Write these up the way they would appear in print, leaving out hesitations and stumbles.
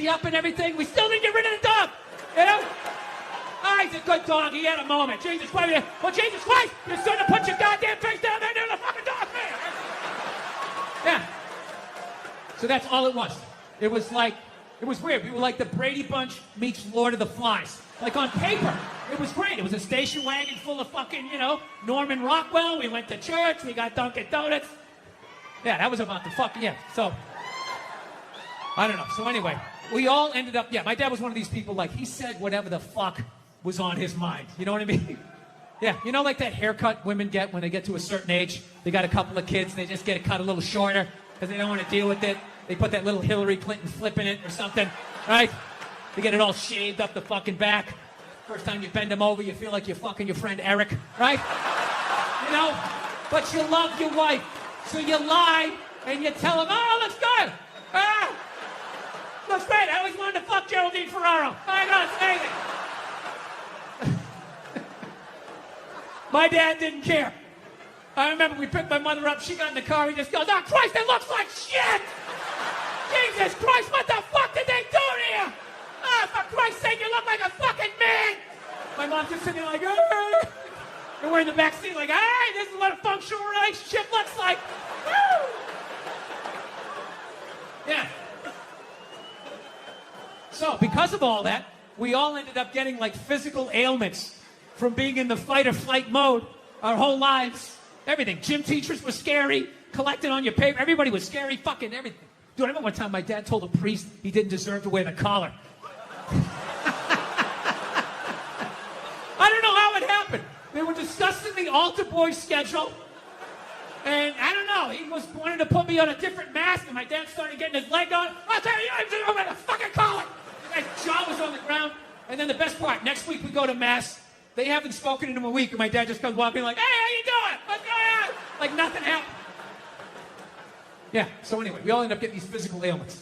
me up and everything. We still didn't get rid of the dog. You know? Oh, he's a good dog. He had a moment. Jesus Christ. Well, Jesus Christ, you shouldn't have put your goddamn face down there near the fucking dog, man. Yeah. So that's all it was. It was weird. We were like the Brady Bunch meets Lord of the Flies. Like on paper, it was great. It was a station wagon full of fucking, Norman Rockwell. We went to church. We got Dunkin' Donuts. Yeah, that was about the fucking, yeah. So, I don't know. So anyway, we all ended up, my dad was one of these people, like, he said whatever the fuck was on his mind. You know what I mean? Yeah, like that haircut women get when they get to a certain age. They got a couple of kids, and they just get it cut a little shorter because they don't want to deal with it. They put that little Hillary Clinton flip in it or something, right? They get it all shaved up the fucking back. First time you bend them over, you feel like you're fucking your friend Eric, right? But you love your wife. So you lie, and you tell them, oh, looks good. Looks great. I always wanted to fuck Geraldine Ferraro. I know, it's amazing. My dad didn't care. I remember we picked my mother up. She got in the car. He just goes, oh, Christ, it looks like shit. Jesus Christ, what the fuck did they do to you? Oh, for Christ's sake, you look like a fucking man. My mom's just sitting there like, hey. And we're in the back seat like, hey, this is what a functional relationship looks like. Woo! Yeah. So, because of all that, we all ended up getting like physical ailments from being in the fight or flight mode our whole lives. Everything. Gym teachers were scary, collecting on your paper. Everybody was scary, fucking everything. Dude, I remember one time my dad told a priest he didn't deserve to wear the collar. I don't know how it happened. They were discussing the altar boy schedule. And I don't know, he wanted to put me on a different mask, and my dad started getting his leg on. I'll tell you, I'm going to fucking collar. The guy's jaw was on the ground. And then the best part, next week we go to mass. They haven't spoken in him a week, and my dad just comes walking like, hey, how you doing? What's going on? Like nothing happened. Yeah, so anyway, we all end up getting these physical ailments.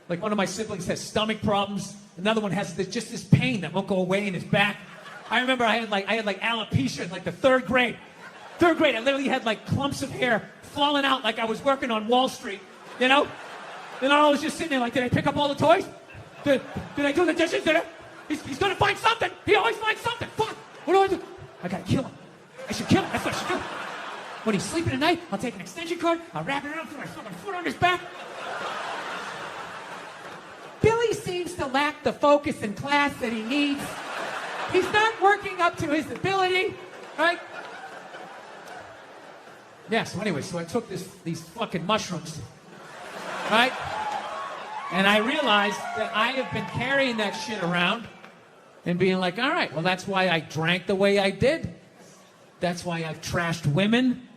Like one of my siblings has stomach problems. Another one has just this pain that won't go away in his back. I remember I had like alopecia in like the third grade. Third grade, I literally had like clumps of hair falling out like I was working on Wall Street, And I was just sitting there like, did I pick up all the toys? Did I do the dishes? He's gonna find something. He always finds something. Fuck, what do I do? I gotta kill him. I should kill him, that's what I should do. When he's sleeping at night, I'll take an extension cord, I'll wrap it around, put my fucking foot on his back. Billy seems to lack the focus in class that he needs. He's not working up to his ability, right? Yeah, so anyway, I took these fucking mushrooms, right? And I realized that I have been carrying that shit around and being like, all right, well, that's why I drank the way I did. That's why I've trashed women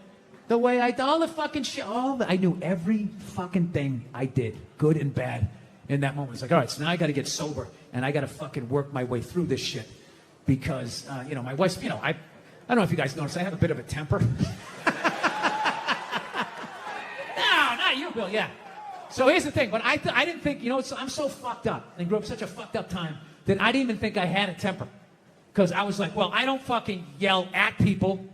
the way I did. All the fucking shit, I knew every fucking thing I did, good and bad, in that moment. It's like, all right, so now I got to get sober, and I got to fucking work my way through this shit. Because, my wife's, I don't know if you guys noticed, I have a bit of a temper. No, not you, Bill, yeah. So here's the thing, but I didn't think, I'm so fucked up, and grew up such a fucked up time, that I didn't even think I had a temper. Because I was like, well, I don't fucking yell at people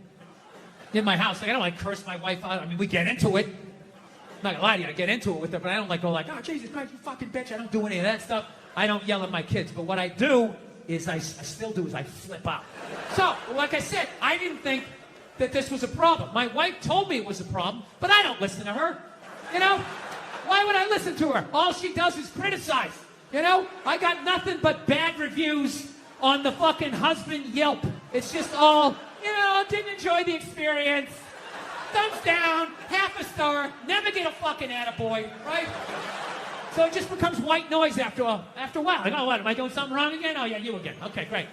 in my house. Like, I don't curse my wife out. I mean, we get into it. I'm not gonna lie to you, I get into it with her, but I don't go like, oh, Jesus Christ, you fucking bitch. I don't do any of that stuff. I don't yell at my kids. But what I do is I still do is I flip out. So, like I said, I didn't think that this was a problem. My wife told me it was a problem, but I don't listen to her. Why would I listen to her? All she does is criticize. I got nothing but bad reviews on the fucking husband Yelp. It's just all, didn't enjoy the experience. Thumbs down, half a star, never get a fucking attaboy, right? So it just becomes white noise after a while. Like, oh, what, am I doing something wrong again? Oh, yeah, you again. Okay, great.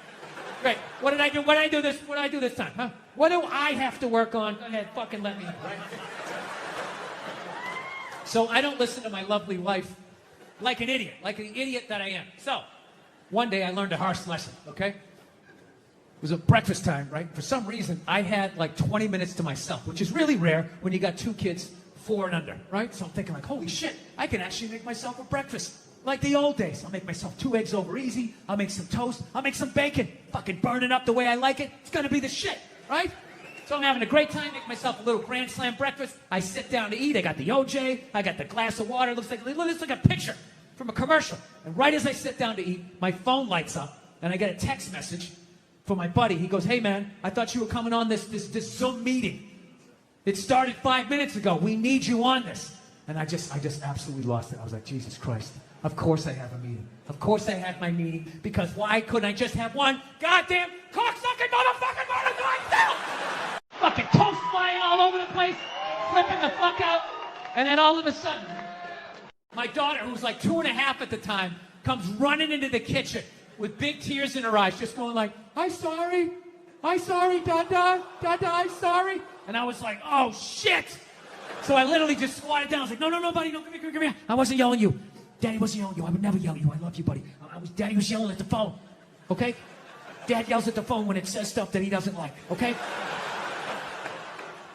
Great. What did I do? What did I do this time? Huh? What do I have to work on? Go ahead, fucking let me know, right? So I don't listen to my lovely wife like an idiot that I am. So one day I learned a harsh lesson, okay? It was a breakfast time, right? For some reason, I had like 20 minutes to myself, which is really rare when you got 2 kids, 4 and under, right? So I'm thinking like, holy shit, I can actually make myself a breakfast. Like the old days. I'll make myself 2 eggs over easy. I'll make some toast. I'll make some bacon. Fucking burn it up the way I like it. It's gonna be the shit, right? So I'm having a great time, make myself a little Grand Slam breakfast. I sit down to eat. I got the OJ. I got the glass of water. Looks like a picture. from a commercial. And right as I sit down to eat, my phone lights up, and I get a text message from my buddy. He goes, hey man, I thought you were coming on this Zoom meeting. It started 5 minutes ago. We need you on this. And I just absolutely lost it. I was like, Jesus Christ. Of course I have a meeting. Of course I had my meeting, because why couldn't I just have one goddamn cocksucking motherfucking motor to myself? Fucking toast flying all over the place, flipping the fuck out, and then all of a sudden, my daughter, who was like 2.5 at the time, comes running into the kitchen with big tears in her eyes, just going like, I'm sorry, Dada, I'm sorry. And I was like, oh shit. So I literally just squatted down. I was like, no, buddy, no, come here. I wasn't yelling at you. Daddy wasn't yelling at you. I would never yell at you. I love you, buddy. Daddy was yelling at the phone, okay? Dad yells at the phone when it says stuff that he doesn't like, okay?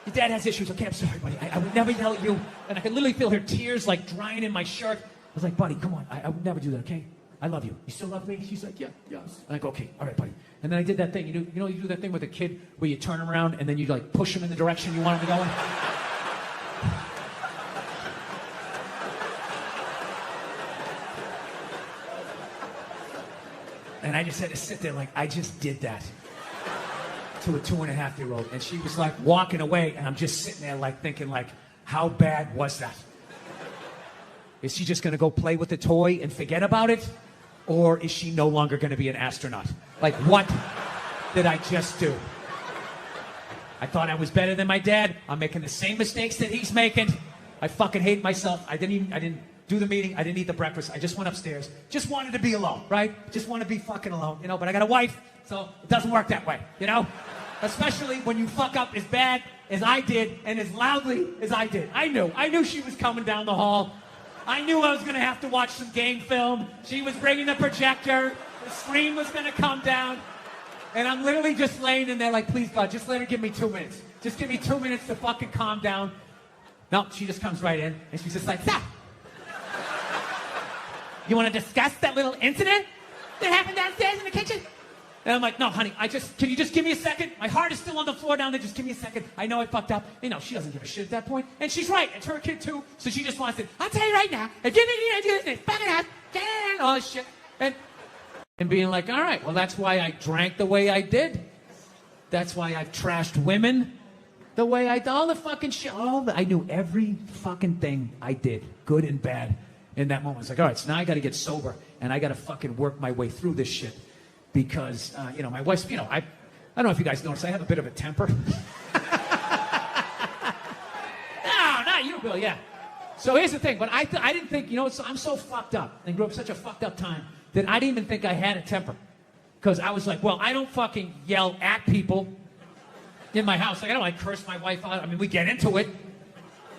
Your dad has issues, okay? I'm sorry, buddy. I would never yell at you. And I could literally feel her tears like drying in my shirt. I was like, buddy, come on. I would never do that, okay? I love you. You still love me? She's like, yeah, yes. And I go, okay, all right, buddy. And then I did that thing. You do that thing with a kid where you turn him around and then you like push him in the direction you want him to go in? And I just had to sit there like I just did that to a 2.5-year-old. And she was like walking away, and I'm just sitting there like thinking like, how bad was that? Is she just gonna go play with the toy and forget about it? Or is she no longer gonna be an astronaut? Like, what did I just do? I thought I was better than my dad. I'm making the same mistakes that he's making. I fucking hate myself. I didn't do the meeting. I didn't eat the breakfast. I just went upstairs. Just wanted to be alone, right? Just want to be fucking alone, but I got a wife, so it doesn't work that way, Especially when you fuck up as bad as I did and as loudly as I did. I knew she was coming down the hall. I knew I was going to have to watch some game film. She was bringing the projector. The screen was going to come down. And I'm literally just laying in there like, please, God, just let her give me 2 minutes. Just give me 2 minutes to fucking calm down. No, she just comes right in, and she's just like, stop. You want to discuss that little incident that happened downstairs in the kitchen? And I'm like, no, honey, can you just give me a second? My heart is still on the floor down there. Just give me a second. I know I fucked up. She doesn't give a shit at that point. And she's right. It's her kid, too. So she just wants to, I'll tell you right now, if you think you're going to do this, fuck it up, and all this shit. And being like, all right, well, that's why I drank the way I did. That's why I've trashed women the way I did. All the fucking shit. I knew every fucking thing I did, good and bad, in that moment. It's like, all right, so now I got to get sober, and I got to fucking work my way through this shit. Because, my wife's, I don't know if you guys notice, I have a bit of a temper. No, not you, Bill, yeah. So here's the thing, but I didn't think, I'm so fucked up and grew up such a fucked up time that I didn't even think I had a temper. Because I was like, well, I don't fucking yell at people in my house. Like, I don't curse my wife out. I mean, we get into it. I'm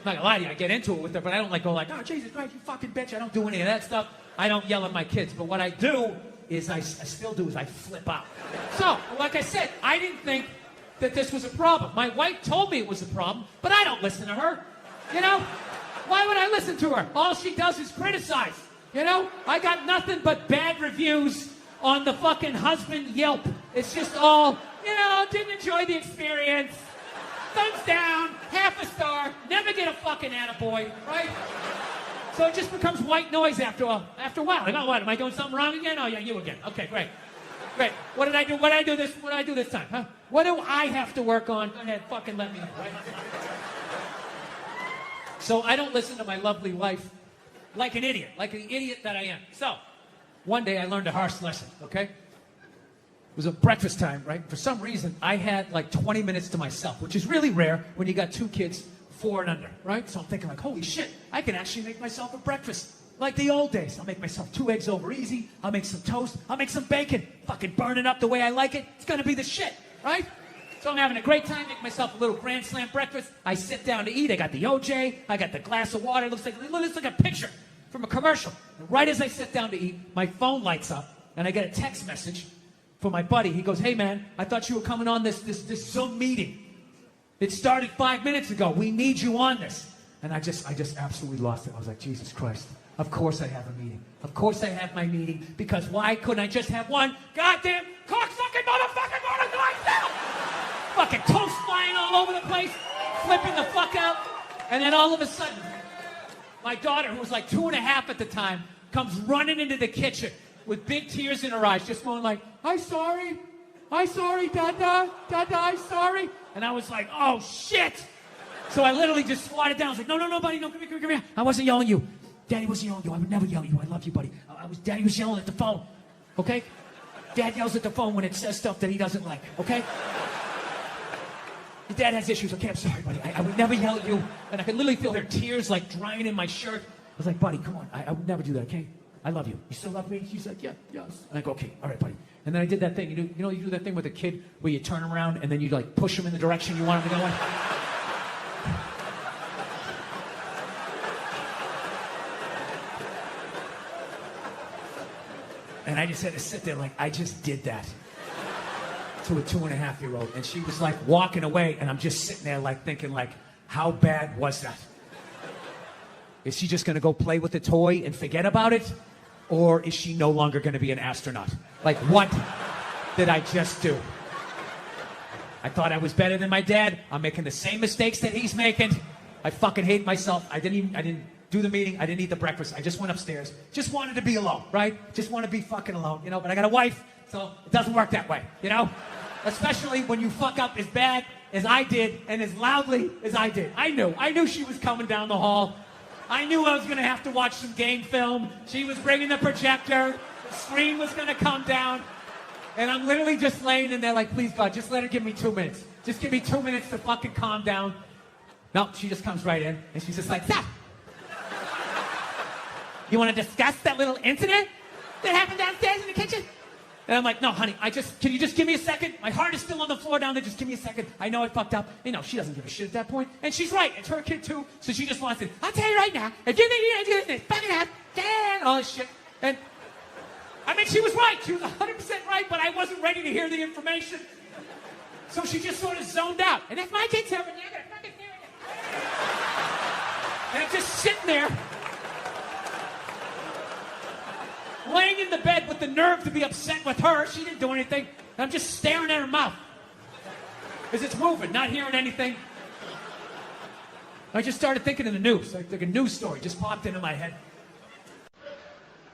not gonna lie to you, I get into it with her, but I don't go like, oh, Jesus Christ, you fucking bitch. I don't do any of that stuff. I don't yell at my kids. But what I do is I flip out. So, like I said, I didn't think that this was a problem. My wife told me it was a problem, but I don't listen to her. Why would I listen to her? All she does is criticize. I got nothing but bad reviews on the fucking husband Yelp. It's just all, didn't enjoy the experience. Thumbs down, half a star, never get a fucking attaboy, right? So it just becomes white noise after a while. Like, oh, what, am I doing something wrong again? Oh, yeah, you again. Okay, great. What did I do? What did I do this time, huh? What do I have to work on? Go ahead, fucking let me know, right? So I don't listen to my lovely wife like an idiot that I am. So one day I learned a harsh lesson, okay? It was a breakfast time, right? For some reason, I had like 20 minutes to myself, which is really rare when you got 2 kids, 4 and under, right? So I'm thinking like, holy shit, I can actually make myself a breakfast like the old days. I'll make myself 2 eggs over easy. I'll make some toast. I'll make some bacon. Fucking burn it up the way I like it. It's gonna be the shit, right? So I'm having a great time, make myself a little grand slam breakfast. I sit down to eat. I got the OJ. I got the glass of water. It looks like a picture from a commercial. And right as I sit down to eat, my phone lights up, and I get a text message from my buddy. He goes, hey man, I thought you were coming on this Zoom meeting. It started 5 minutes ago. We need you on this. And I just absolutely lost it. I was like, Jesus Christ. Of course I have a meeting. Of course I have my meeting. Because why couldn't I just have one goddamn cocksucking motherfucking motor to myself? Fucking toast flying all over the place, flipping the fuck out. And then all of a sudden, my daughter, who was like 2.5 at the time, comes running into the kitchen with big tears in her eyes, just going like, I'm sorry, Dada, I'm sorry. And I was like, oh, shit. So I literally just swatted down. I was like, no, buddy, no, come here. I wasn't yelling at you. Daddy wasn't yelling at you. I would never yell at you. I love you, buddy. Daddy was yelling at the phone, okay? Dad yells at the phone when it says stuff that he doesn't like, okay? Your dad has issues, okay? I'm sorry, buddy. I would never yell at you. And I could literally feel her tears like drying in my shirt. I was like, buddy, come on. I would never do that, okay? I love you. You still love me? She's like, yeah, yes. And I go, okay, all right, buddy. And then I did that thing. You do that thing with a kid where you turn around and then you like push him in the direction you want him to go in? And I just had to sit there like, I just did that to a 2.5-year-old. And she was like walking away, and I'm just sitting there like thinking like, how bad was that? Is she just gonna go play with the toy and forget about it? Or is she no longer gonna be an astronaut? Like, what did I just do? I thought I was better than my dad. I'm making the same mistakes that he's making. I fucking hate myself. I didn't do the meeting. I didn't eat the breakfast. I just went upstairs. Just wanted to be alone, right? Just want to be fucking alone, you know? But I got a wife, so it doesn't work that way, you know? Especially when you fuck up as bad as I did and as loudly as I did. I knew she was coming down the hall. I knew I was going to have to watch some game film. She was bringing the projector. The screen was going to come down. And I'm literally just laying in there like, please, God, just let her give me 2 minutes. Just give me 2 minutes to fucking calm down. No, she just comes right in, and she's just like, stop. You want to discuss that little incident that happened downstairs in the kitchen? And I'm like, no, honey, can you just give me a second? My heart is still on the floor down there. Just give me a second. I know I fucked up. You know, she doesn't give a shit at that point. And she's right. It's her kid, too. So she just wants it. I'll tell you right now, if you think you're going to do this, fucking up, and all this shit. And, I mean, she was right. She was 100% right, but I wasn't ready to hear the information. So she just sort of zoned out. And if my kid's helping you, I'm going to fucking hear it. And I'm just sitting there, laying in the bed with the nerve to be upset with her. She didn't do anything. And I'm just staring at her mouth. Because it's moving, not hearing anything. I just started thinking of the news. Like a news story just popped into my head.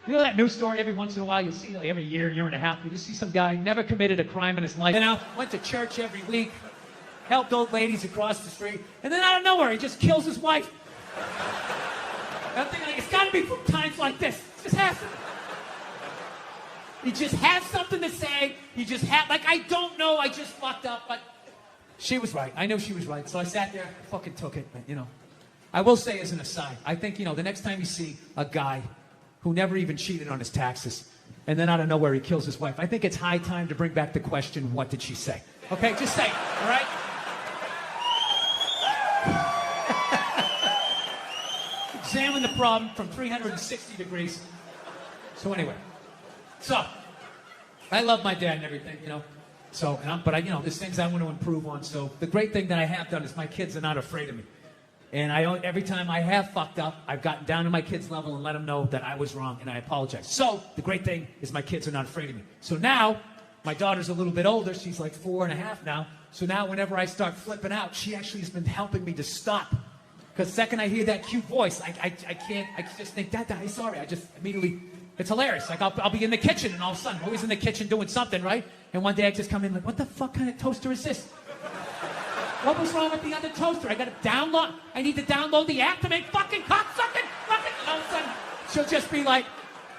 You know that news story every once in a while you see, like every year and a half, you just see some guy never committed a crime in his life. You know, went to church every week, helped old ladies across the street, and then out of nowhere he just kills his wife. And I'm thinking, like, it's got to be from times like this. It just has to. He just has something to say. He just had, like, I don't know, I just fucked up, but she was right. I know she was right. So I sat there, fucking took it, you know. I will say as an aside, I think, you know, the next time you see a guy who never even cheated on his taxes, and then out of nowhere he kills his wife, I think it's high time to bring back the question, what did she say? Okay, just say it, all right? Examine the problem from 360 degrees. So anyway. So, I love my dad and everything, you know. So, but you know, there's things I want to improve on. So, the great thing that I have done is my kids are not afraid of me. And every time I have fucked up, I've gotten down to my kids' level and let them know that I was wrong and I apologize. So, the great thing is my kids are not afraid of me. So now, my daughter's a little bit older. She's like 4.5 now. So now, whenever I start flipping out, she actually has been helping me to stop. Because the second I hear that cute voice, I just think, Dad, I'm sorry. I just immediately... It's hilarious. Like, I'll be in the kitchen, and all of a sudden, I'm always in the kitchen doing something, right? And one day I just come in like, what the fuck kind of toaster is this? What was wrong with the other toaster? I need to download the app to make fucking cocksucking fucking... And all of a sudden, she'll just be like,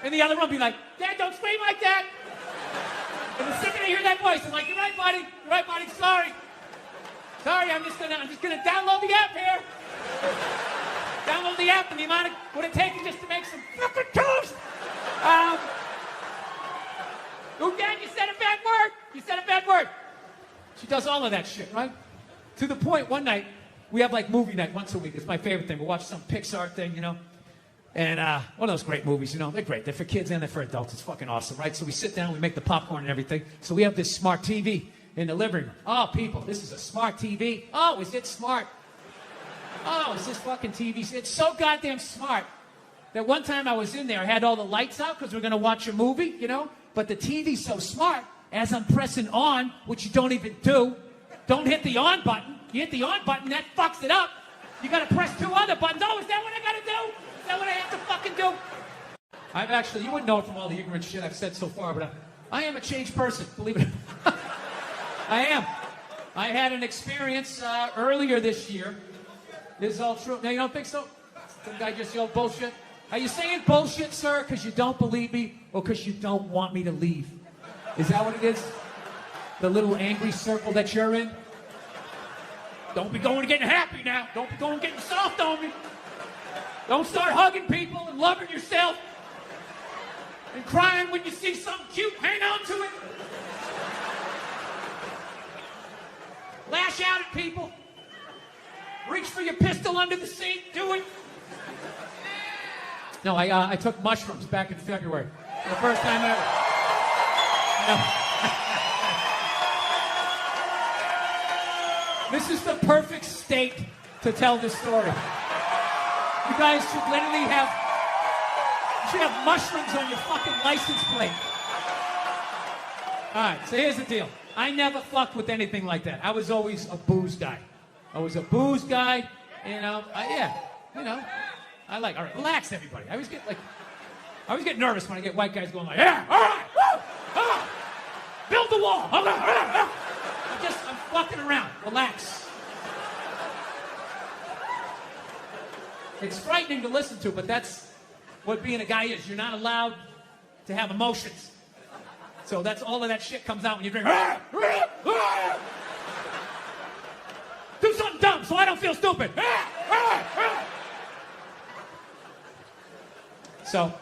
in the other room, be like, Dad, don't scream like that. And the second I hear that voice, I'm like, you're right, buddy. You're right, buddy. Sorry, I'm just gonna download the app here. Download the app, and the amount of what it takes just to make some fucking toast. Oh, Dad, you said a bad word. You said a bad word. She does all of that shit, right? To the point, one night, we have like movie night once a week. It's my favorite thing. We'll watch some Pixar thing, you know. And one of those great movies, you know. They're great. They're for kids and they're for adults. It's fucking awesome, right? So we sit down, we make the popcorn and everything. So we have this smart TV in the living room. Oh, people, this is a smart TV. Oh, is it smart? Oh, is this fucking TV? It's so goddamn smart that one time I was in there, I had all the lights out because we're going to watch a movie, you know? But the TV's so smart, as I'm pressing on, which you don't even do, don't hit the on button. You hit the on button, that fucks it up. You got to press 2 other buttons. Oh, is that what I got to do? Is that what I have to fucking do? I've actually, you wouldn't know it from all the ignorant shit I've said so far, but I am a changed person, believe it or not. I am. I had an experience earlier this year. This is all true. No, you don't think so? Some guy just yelled bullshit. Are you saying bullshit, sir, because you don't believe me or because you don't want me to leave? Is that what it is? The little angry circle that you're in? Don't be going and getting happy now. Don't be going and getting soft on me. Don't start hugging people and loving yourself and crying when you see something cute. Hang on to it. Lash out at people. Reach for your pistol under the seat. Do it. No, I took mushrooms back in February. For the first time ever. No. This is the perfect state to tell this story. You guys should literally have, you should have mushrooms on your fucking license plate. All right, so here's the deal. I never fucked with anything like that. I was always a booze guy. I was a booze guy, you know. I like, all right, relax, everybody. I always get nervous when I get white guys going like, yeah, all right, woo, build the wall. I'm fucking around. Relax. It's frightening to listen to, but that's what being a guy is. You're not allowed to have emotions. So that's all of that shit comes out when you drink. Do something dumb so I don't feel stupid. So,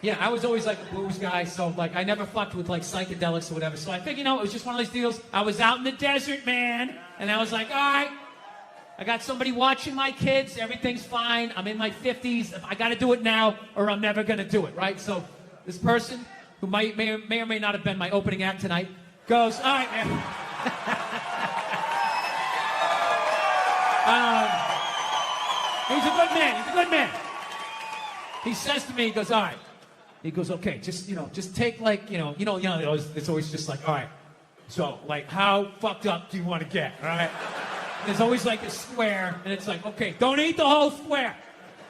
yeah, I was always like a booze guy, so like I never fucked with like psychedelics or whatever. So I figured, it was just one of those deals. I was out in the desert, man, and I was like, all right, I got somebody watching my kids. Everything's fine. I'm in my 50s. I got to do it now, or I'm never gonna do it, right? So this person, who may or may not have been my opening act tonight, goes, all right, man. He's a good man. He's a good man. He says to me, he goes, all right. He goes, okay, just take like, it's always just like, all right. So, like, how fucked up do you want to get, all right? There's always like a square, and it's like, okay, don't eat the whole square.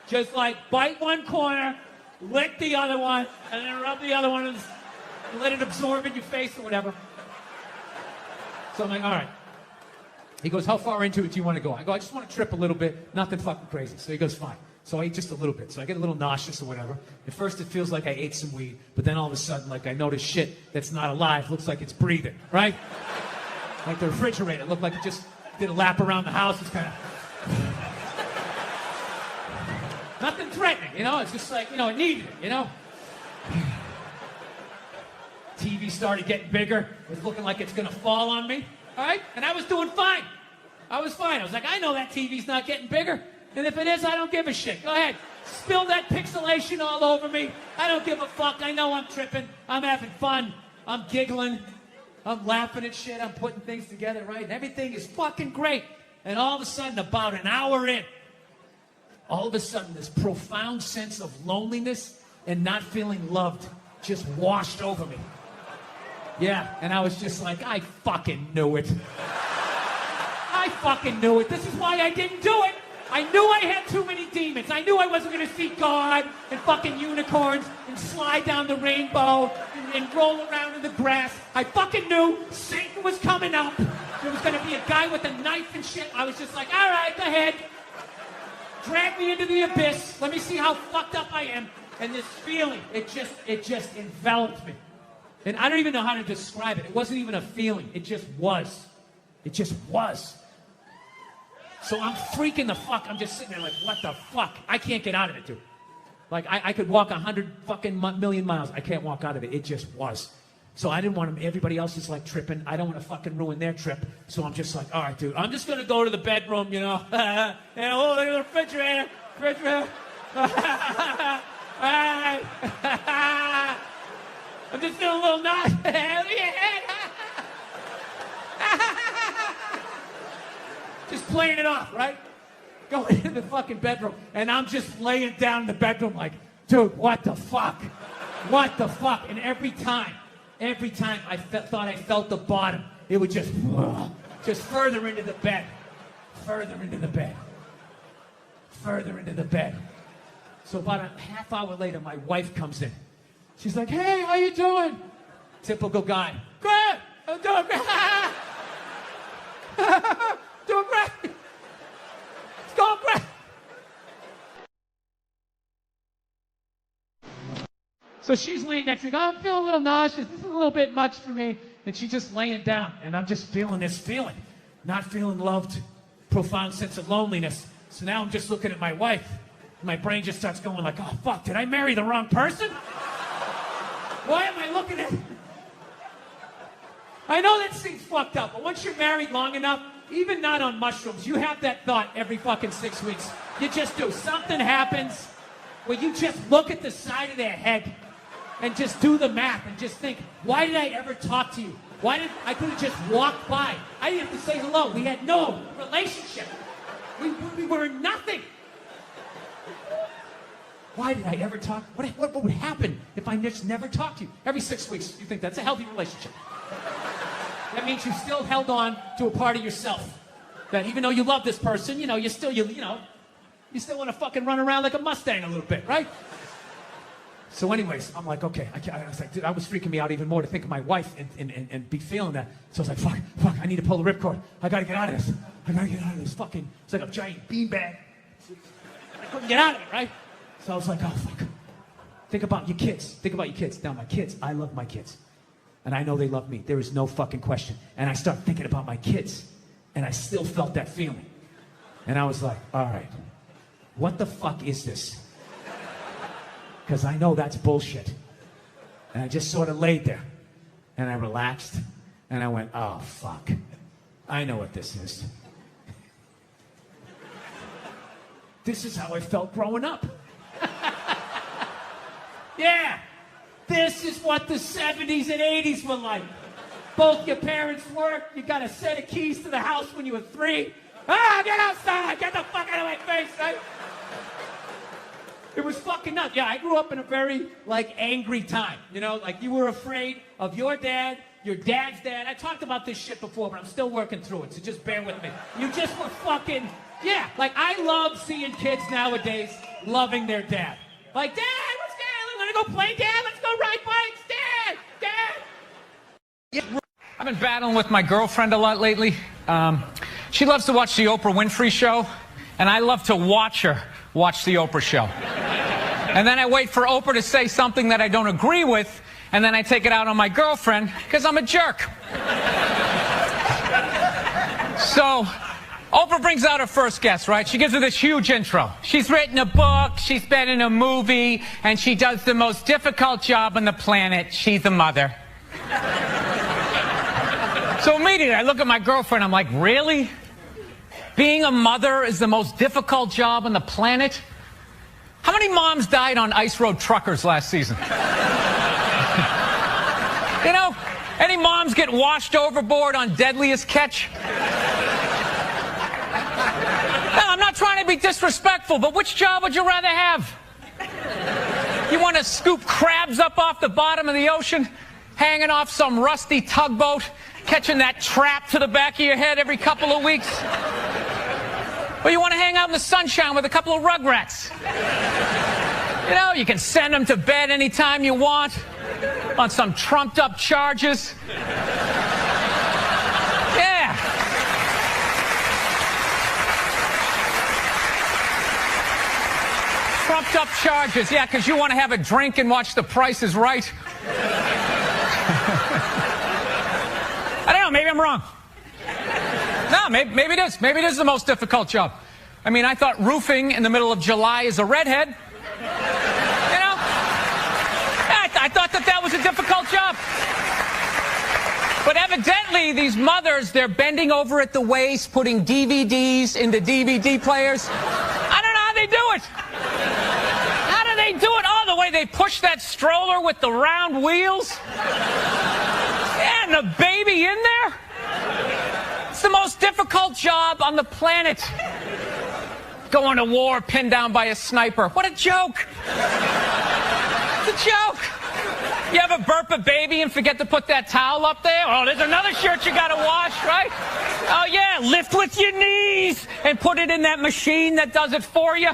Just like bite one corner, lick the other one, and then rub the other one and let it absorb in your face or whatever. So I'm like, all right. He goes, how far into it do you want to go? I go, I just want to trip a little bit, nothing fucking crazy. So he goes, fine. So I eat just a little bit. So I get a little nauseous or whatever. At first it feels like I ate some weed, but then all of a sudden, like I notice shit that's not alive, looks like it's breathing, right? Like the refrigerator, looked like it just did a lap around the house. It's kind of... Nothing threatening, It's just like, it needed it, TV started getting bigger. It was looking like it's going to fall on me, all right? And I was doing fine. I was fine. I was like, I know that TV's not getting bigger. And if it is, I don't give a shit. Go ahead. Spill that pixelation all over me. I don't give a fuck. I know I'm tripping. I'm having fun. I'm giggling. I'm laughing at shit. I'm putting things together, right? And everything is fucking great. And all of a sudden, about an hour in, all of a sudden, this profound sense of loneliness and not feeling loved just washed over me. Yeah, and I was just like, I fucking knew it. I fucking knew it. This is why I didn't do it. I knew I had too many demons. I knew I wasn't going to see God and fucking unicorns and slide down the rainbow and roll around in the grass. I fucking knew Satan was coming up. There was going to be a guy with a knife and shit. I was just like, all right, go ahead. Drag me into the abyss. Let me see how fucked up I am. And this feeling, it just enveloped me. And I don't even know how to describe it. It wasn't even a feeling. It just was. It just was. So I'm freaking the fuck. I'm just sitting there like, what the fuck? I can't get out of it, dude. Like, I could walk 100 fucking million miles. I can't walk out of it. It just was. So I didn't want to, everybody else is like tripping. I don't want to fucking ruin their trip. So I'm just like, all right, dude, I'm just going to go to the bedroom, and oh, look at the refrigerator. All right. I'm just feeling a little nauseous. Just playing it off, right? Going into the fucking bedroom, and I'm just laying down in the bedroom like, dude, what the fuck? What the fuck? And every time I thought I felt the bottom, it would just further into the bed, further into the bed, further into the bed, So about a half hour later, my wife comes in. She's like, hey, how you doing? Typical guy. Good. I'm doing great. Doing great. It's going great. So she's laying next to me. I'm feeling a little nauseous. This is a little bit much for me. And she's just laying down. And I'm just feeling this feeling. Not feeling loved. Profound sense of loneliness. So now I'm just looking at my wife. My brain just starts going like, oh, fuck, did I marry the wrong person? Why am I looking at... I know that seems fucked up, but once you're married long enough, even not on mushrooms, you have that thought every fucking 6 weeks. You just do. Something happens where you just look at the side of their head and just do the math and just think, why did I ever talk to you? I could have just walked by. I didn't have to say hello. We had no relationship. We were nothing. Why did I ever talk? What would happen if I just never talked to you? Every 6 weeks, you think that's a healthy relationship. That means you still held on to a part of yourself. That even though you love this person, you still want to fucking run around like a Mustang a little bit, right? So anyways, I'm like, okay. I was freaking me out even more to think of my wife and be feeling that. So I was like, fuck, I need to pull the ripcord. I got to get out of this. Fucking, it's like a giant beanbag. I couldn't get out of it, right? So I was like, oh, fuck. Think about your kids. Now, my kids, I love my kids. And I know they love me. There is no fucking question. And I start thinking about my kids. And I still felt that feeling. And I was like, all right, what the fuck is this? Because I know that's bullshit. And I just sort of laid there. And I relaxed. And I went, oh, fuck. I know what this is. This is how I felt growing up. Yeah. This is what the 70s and 80s were like. Both your parents worked. You got a set of keys to the house when you were 3. Ah, get outside. Get the fuck out of my face, right? It was fucking nuts. Yeah, I grew up in a very, angry time. You were afraid of your dad's dad. I talked about this shit before, but I'm still working through it, so just bear with me. You just were fucking, yeah. I love seeing kids nowadays loving their dad. Like, Dad, what's Dad? Want to go play, Dad? Let's go ride bikes, Dad! I've been battling with my girlfriend a lot lately. She loves to watch the Oprah Winfrey Show, and I love to watch her watch the Oprah Show. And then I wait for Oprah to say something that I don't agree with, and then I take it out on my girlfriend, because I'm a jerk. So, Oprah brings out her first guest, right? She gives her this huge intro. She's written a book, she's been in a movie, and she does the most difficult job on the planet. She's a mother. So immediately I look at my girlfriend, I'm like, really? Being a mother is the most difficult job on the planet? How many moms died on ice road truckers last season? Any moms get washed overboard on Deadliest Catch? No, I'm not trying to be disrespectful, but which job would you rather have? You want to scoop crabs up off the bottom of the ocean, hanging off some rusty tugboat, catching that trap to the back of your head every couple of weeks? Or you want to hang out in the sunshine with a couple of rugrats? You can send them to bed anytime you want on some trumped up charges. Yeah. Trumped up charges, yeah, because you want to have a drink and watch The Price is Right. I don't know, maybe I'm wrong. No, maybe it is. Maybe it is the most difficult job. I mean, I thought roofing in the middle of July is a redhead. I thought that was a difficult job. But evidently, these mothers, they're bending over at the waist, putting DVDs into DVD players. I don't know how they do it. How do they do it? Oh, the way they push that stroller with the round wheels. Yeah, and the baby in there. It's the most difficult job on the planet. Going to war pinned down by a sniper. What a joke. It's a joke. You ever burp a baby and forget to put that towel up there? Oh, there's another shirt you gotta wash, right? Oh yeah, lift with your knees and put it in that machine that does it for you.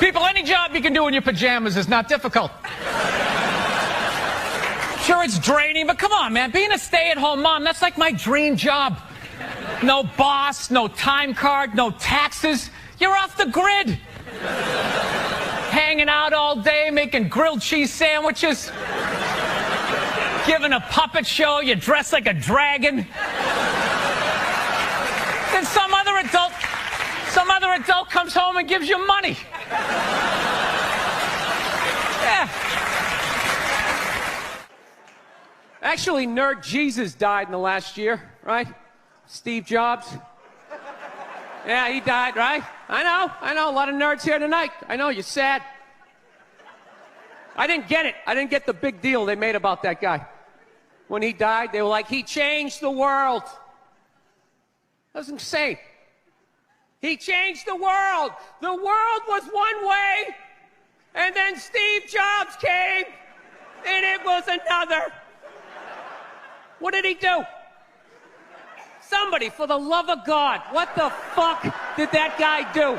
People, any job you can do in your pajamas is not difficult. Sure, it's draining, but come on, man. Being a stay-at-home mom, that's like my dream job. No boss, no time card, no taxes. You're off the grid. Hanging out all day, making grilled cheese sandwiches. Giving a puppet show, you dress like a dragon. Then some other adult comes home and gives you money. Yeah. Actually, Nerd Jesus died in the last year, right? Steve Jobs. Yeah, he died, right? I know, a lot of nerds here tonight. I know, you're sad. I didn't get it. I didn't get the big deal they made about that guy. When he died, they were like, he changed the world. That was insane. He changed the world. The world was one way, and then Steve Jobs came, and it was another. What did he do? Somebody, for the love of God, what the fuck did that guy do?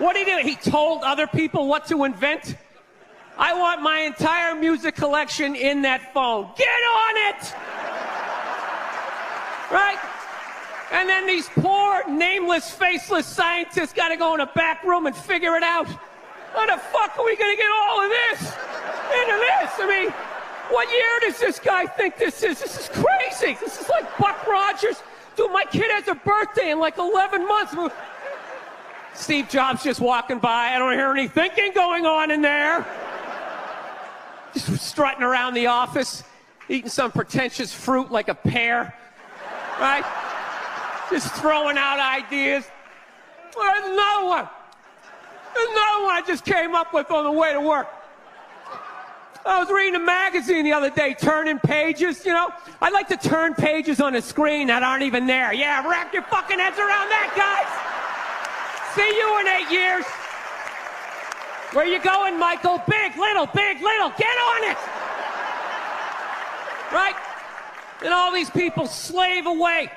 What did he do? He told other people what to invent? I want my entire music collection in that phone. Get on it! Right? And then these poor, nameless, faceless scientists got to go in a back room and figure it out. How the fuck are we going to get all of this into this? I mean, what year does this guy think this is? This is crazy. This is like Buck Rogers. Dude, my kid has a birthday in like 11 months. Steve Jobs just walking by. I don't hear any thinking going on in there. Just strutting around the office, eating some pretentious fruit like a pear, right? Just throwing out ideas. There's another one. There's another one I just came up with on the way to work. I was reading a magazine the other day, turning pages, you know? I like to turn pages on a screen that aren't even there. Yeah, wrap your fucking heads around that, guys. See you in 8 years. Where you going, Michael? Big, little, get on it! Right? And all these people slave away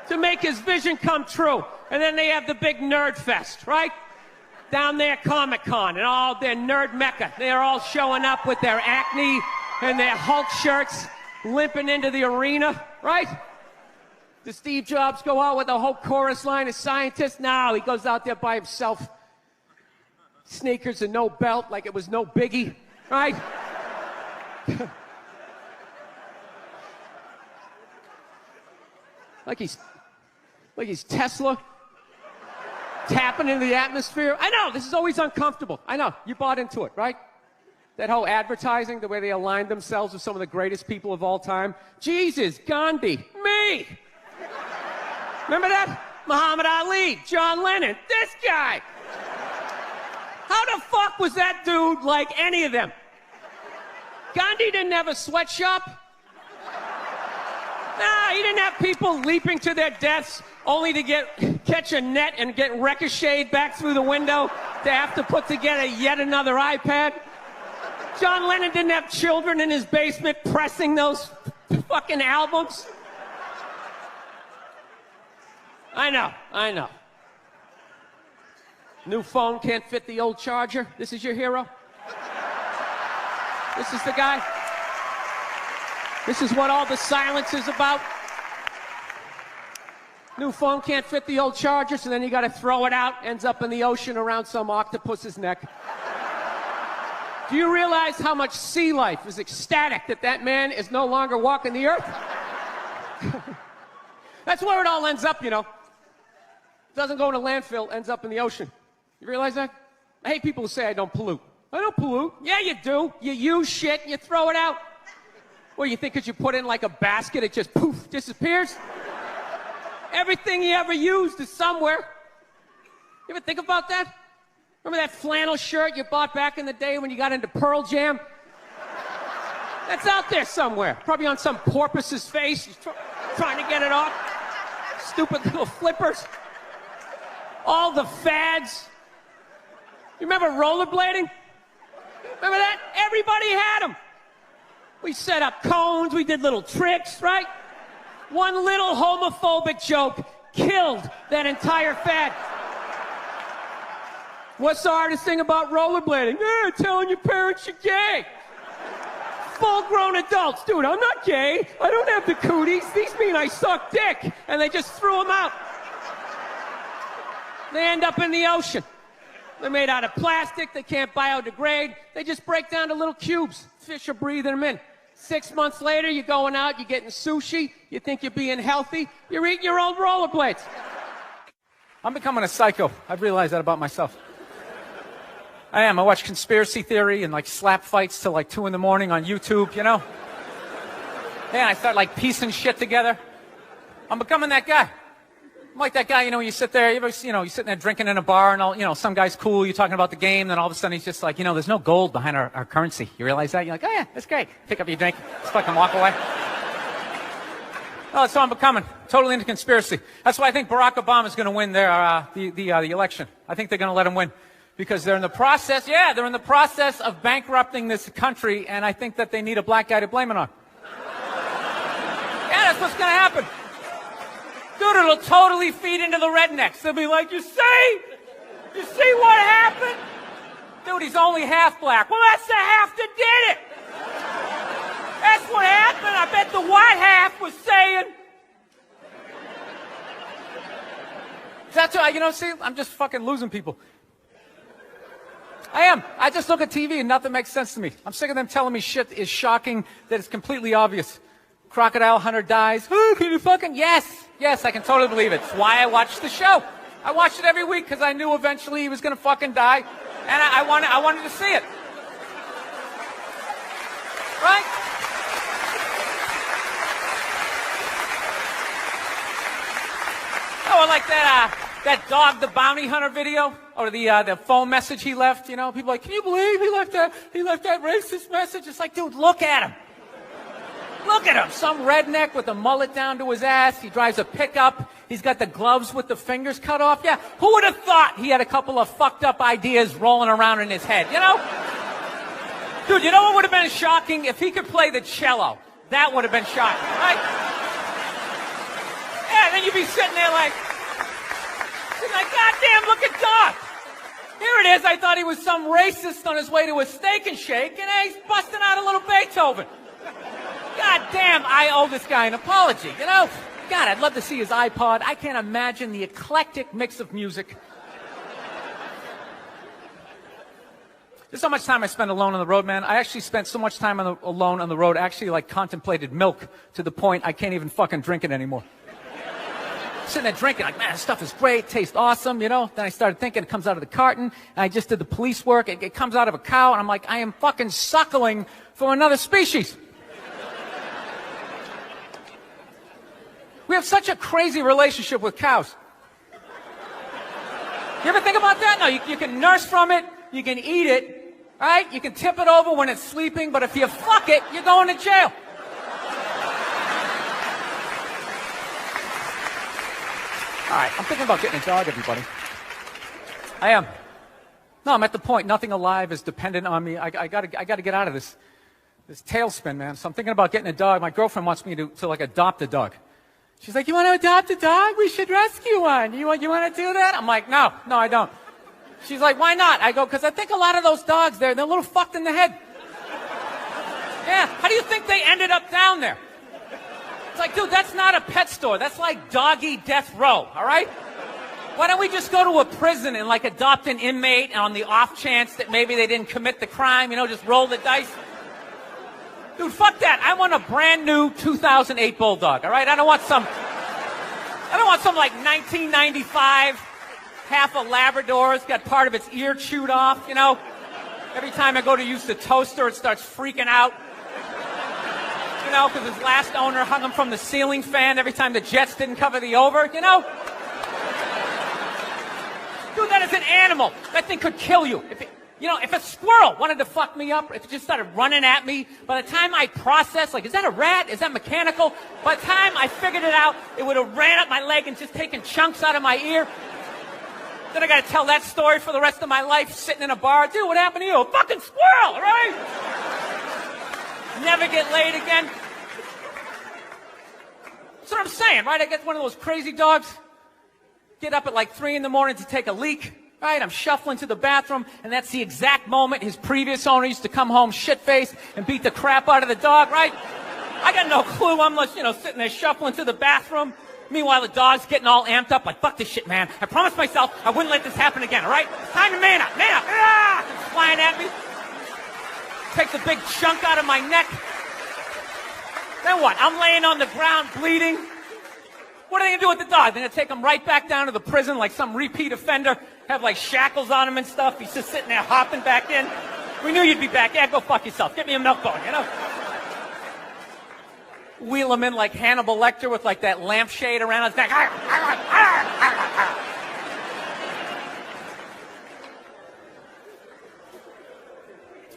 to make his vision come true. And then they have the big nerd fest, right? Down there, Comic-Con, and all their nerd mecca. They're all showing up with their Acne and their Hulk shirts, limping into the arena, right? Does Steve Jobs go out with a whole chorus line of scientists? No, he goes out there by himself. Sneakers and no belt, like it was no biggie, right? like he's Tesla, tapping into the atmosphere. I know, this is always uncomfortable. I know, you bought into it, right? That whole advertising, the way they aligned themselves with some of the greatest people of all time. Jesus, Gandhi, me. Remember that? Muhammad Ali, John Lennon, this guy. How the fuck was that dude like any of them? Gandhi didn't have a sweatshop. Nah, he didn't have people leaping to their deaths only to catch a net and get ricocheted back through the window to have to put together yet another iPad. John Lennon didn't have children in his basement pressing those fucking albums. I know. New phone can't fit the old charger. This is your hero? This is the guy? This is what all the silence is about? New phone can't fit the old charger, so then you gotta throw it out, ends up in the ocean around some octopus's neck. Do you realize how much sea life is ecstatic that that man is no longer walking the earth? That's where it all ends up, you know. It doesn't go in a landfill, ends up in the ocean. You realize that? I hate people who say I don't pollute. I don't pollute. Yeah, you do. You use shit and you throw it out. Well, you think because you put it in like a basket, it just poof, disappears? Everything you ever used is somewhere. You ever think about that? Remember that flannel shirt you bought back in the day when you got into Pearl Jam? That's out there somewhere. Probably on some porpoise's face. He's trying to get it off. Stupid little flippers. All the fads. You remember rollerblading? Remember that? Everybody had them. We set up cones, we did little tricks, right? One little homophobic joke killed that entire fad. What's the hardest thing about rollerblading? Telling your parents you're gay. Full-grown adults. Dude, I'm not gay. I don't have the cooties. These mean I suck dick. And they just threw them out. They end up in the ocean. They're made out of plastic. They can't biodegrade. They just break down to little cubes. Fish are breathing them in. 6 months later, you're going out, you're getting sushi. You think you're being healthy. You're eating your own rollerblades. I'm becoming a psycho. I've realized that about myself. I am. I watch conspiracy theory and like slap fights till like 2 in the morning on YouTube, you know? Yeah, I start like piecing shit together. I'm becoming that guy. I'm like that guy, you know, you sit there, you're sitting there drinking in a bar and all, you know, some guy's cool, you're talking about the game, then all of a sudden he's just like, you know, there's no gold behind our currency. You realize that? You're like, oh yeah, that's great. Pick up your drink, just fucking walk away. Oh, that's what I'm becoming. Totally into conspiracy. That's why I think Barack Obama is going to win the election. I think they're going to let him win. Because they're in the process of bankrupting this country, and I think that they need a black guy to blame it on. Yeah, that's what's going to happen. Dude, it'll totally feed into the rednecks. They'll be like, you see what happened? Dude, he's only half black. Well, that's the half that did it. That's what happened. I bet the white half was saying. That's why, you know, see, I'm just fucking losing people. I am. I just look at TV and nothing makes sense to me. I'm sick of them telling me shit is shocking that it's completely obvious. Crocodile hunter dies. Oh, can you fucking... Yes, I can totally believe it. It's why I watched the show. I watched it every week because I knew eventually he was going to fucking die. And I wanted to see it. Right? Oh, I like that dog, the bounty hunter video, or the phone message he left. You know, people are like, can you believe he left that racist message? It's like, dude, look at him. Look at him. Some redneck with a mullet down to his ass. He drives a pickup. He's got the gloves with the fingers cut off. Yeah, who would have thought he had a couple of fucked up ideas rolling around in his head, you know? Dude, you know what would have been shocking? If he could play the cello. That would have been shocking, right? Yeah, then you'd be sitting there like, God damn, look at Doc. Here it is. I thought he was some racist on his way to a steak and shake, and he's busting out a little Beethoven. God damn, I owe this guy an apology, you know? God, I'd love to see his iPod. I can't imagine the eclectic mix of music. There's so much time I spend alone on the road, man. I actually spent so much time alone on the road, I actually like contemplated milk to the point I can't even fucking drink it anymore. Sitting there drinking, like, man, this stuff is great, tastes awesome, you know? Then I started thinking it comes out of the carton, and I just did the police work. It comes out of a cow, and I'm like, I am fucking suckling for another species. We have such a crazy relationship with cows. You ever think about that? No, you can nurse from it, you can eat it, right? You can tip it over when it's sleeping, but if you fuck it, you're going to jail. All right, I'm thinking about getting a dog, everybody. I am. No, I'm at the point. Nothing alive is dependent on me. I gotta get out of this tailspin, man. So I'm thinking about getting a dog. My girlfriend wants me to like adopt a dog. She's like, you want to adopt a dog? We should rescue one. You want to do that? I'm like, no, I don't. She's like, why not? I go, because I think a lot of those dogs they're a little fucked in the head. Yeah, how do you think they ended up down there? It's like, dude, that's not a pet store. That's like doggy death row, all right? Why don't we just go to a prison and like adopt an inmate on the off chance that maybe they didn't commit the crime, you know, just roll the dice? Dude, fuck that. I want a brand new 2008 Bulldog, all right? I don't want some like 1995, half a Labrador. It's got part of its ear chewed off, you know? Every time I go to use the toaster, it starts freaking out. You know, because his last owner hung him from the ceiling fan every time the Jets didn't cover the over, you know? Dude, that is an animal. That thing could kill you. If a squirrel wanted to fuck me up, if it just started running at me, by the time I processed, like, is that a rat? Is that mechanical? By the time I figured it out, it would have ran up my leg and just taken chunks out of my ear. Then I got to tell that story for the rest of my life, sitting in a bar. Dude, what happened to you? A fucking squirrel, all right? Never get laid again. That's what I'm saying, right? I get one of those crazy dogs, get up at like 3 in the morning to take a leak. Right? I'm shuffling to the bathroom, and that's the exact moment his previous owner used to come home shit-faced and beat the crap out of the dog, right? I got no clue. I'm just, sitting there shuffling to the bathroom. Meanwhile, the dog's getting all amped up, like, fuck this shit, man. I promised myself I wouldn't let this happen again, all right? It's time to man up, man up. Ah! It's flying at me. Takes a big chunk out of my neck. Then what? I'm laying on the ground bleeding. What are they going to do with the dog? They're going to take him right back down to the prison like some repeat offender, have like shackles on him and stuff. He's just sitting there hopping back in. We knew you'd be back. Yeah, go fuck yourself. Get me a milk bone, Wheel him in like Hannibal Lecter with like that lampshade around his neck.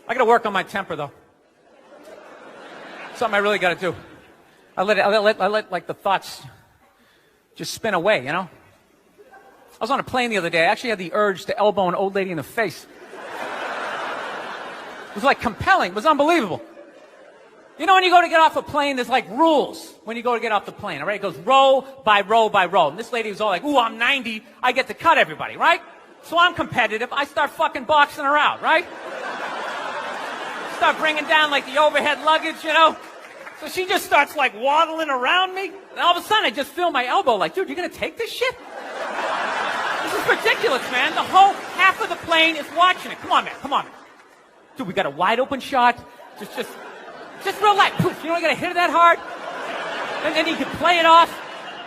I got to work on my temper, though. Something I really got to do. I let like the thoughts just spin away, I was on a plane the other day. I actually had the urge to elbow an old lady in the face. It was like compelling. It was unbelievable. When you go to get off a plane, there's like rules when you go to get off the plane, all right? It goes row by row by row. And this lady was all like, ooh, I'm 90. I get to cut everybody, right? So I'm competitive. I start fucking boxing her out, right? Start bringing down like the overhead luggage, So she just starts like waddling around me. And all of a sudden I just feel my elbow like, dude, you're going to take this shit? This is ridiculous, man. The whole half of the plane is watching it. Come on, man. Come on. Dude, we got a wide open shot. Just real light. Poof. You got to hit it that hard. And then you can play it off.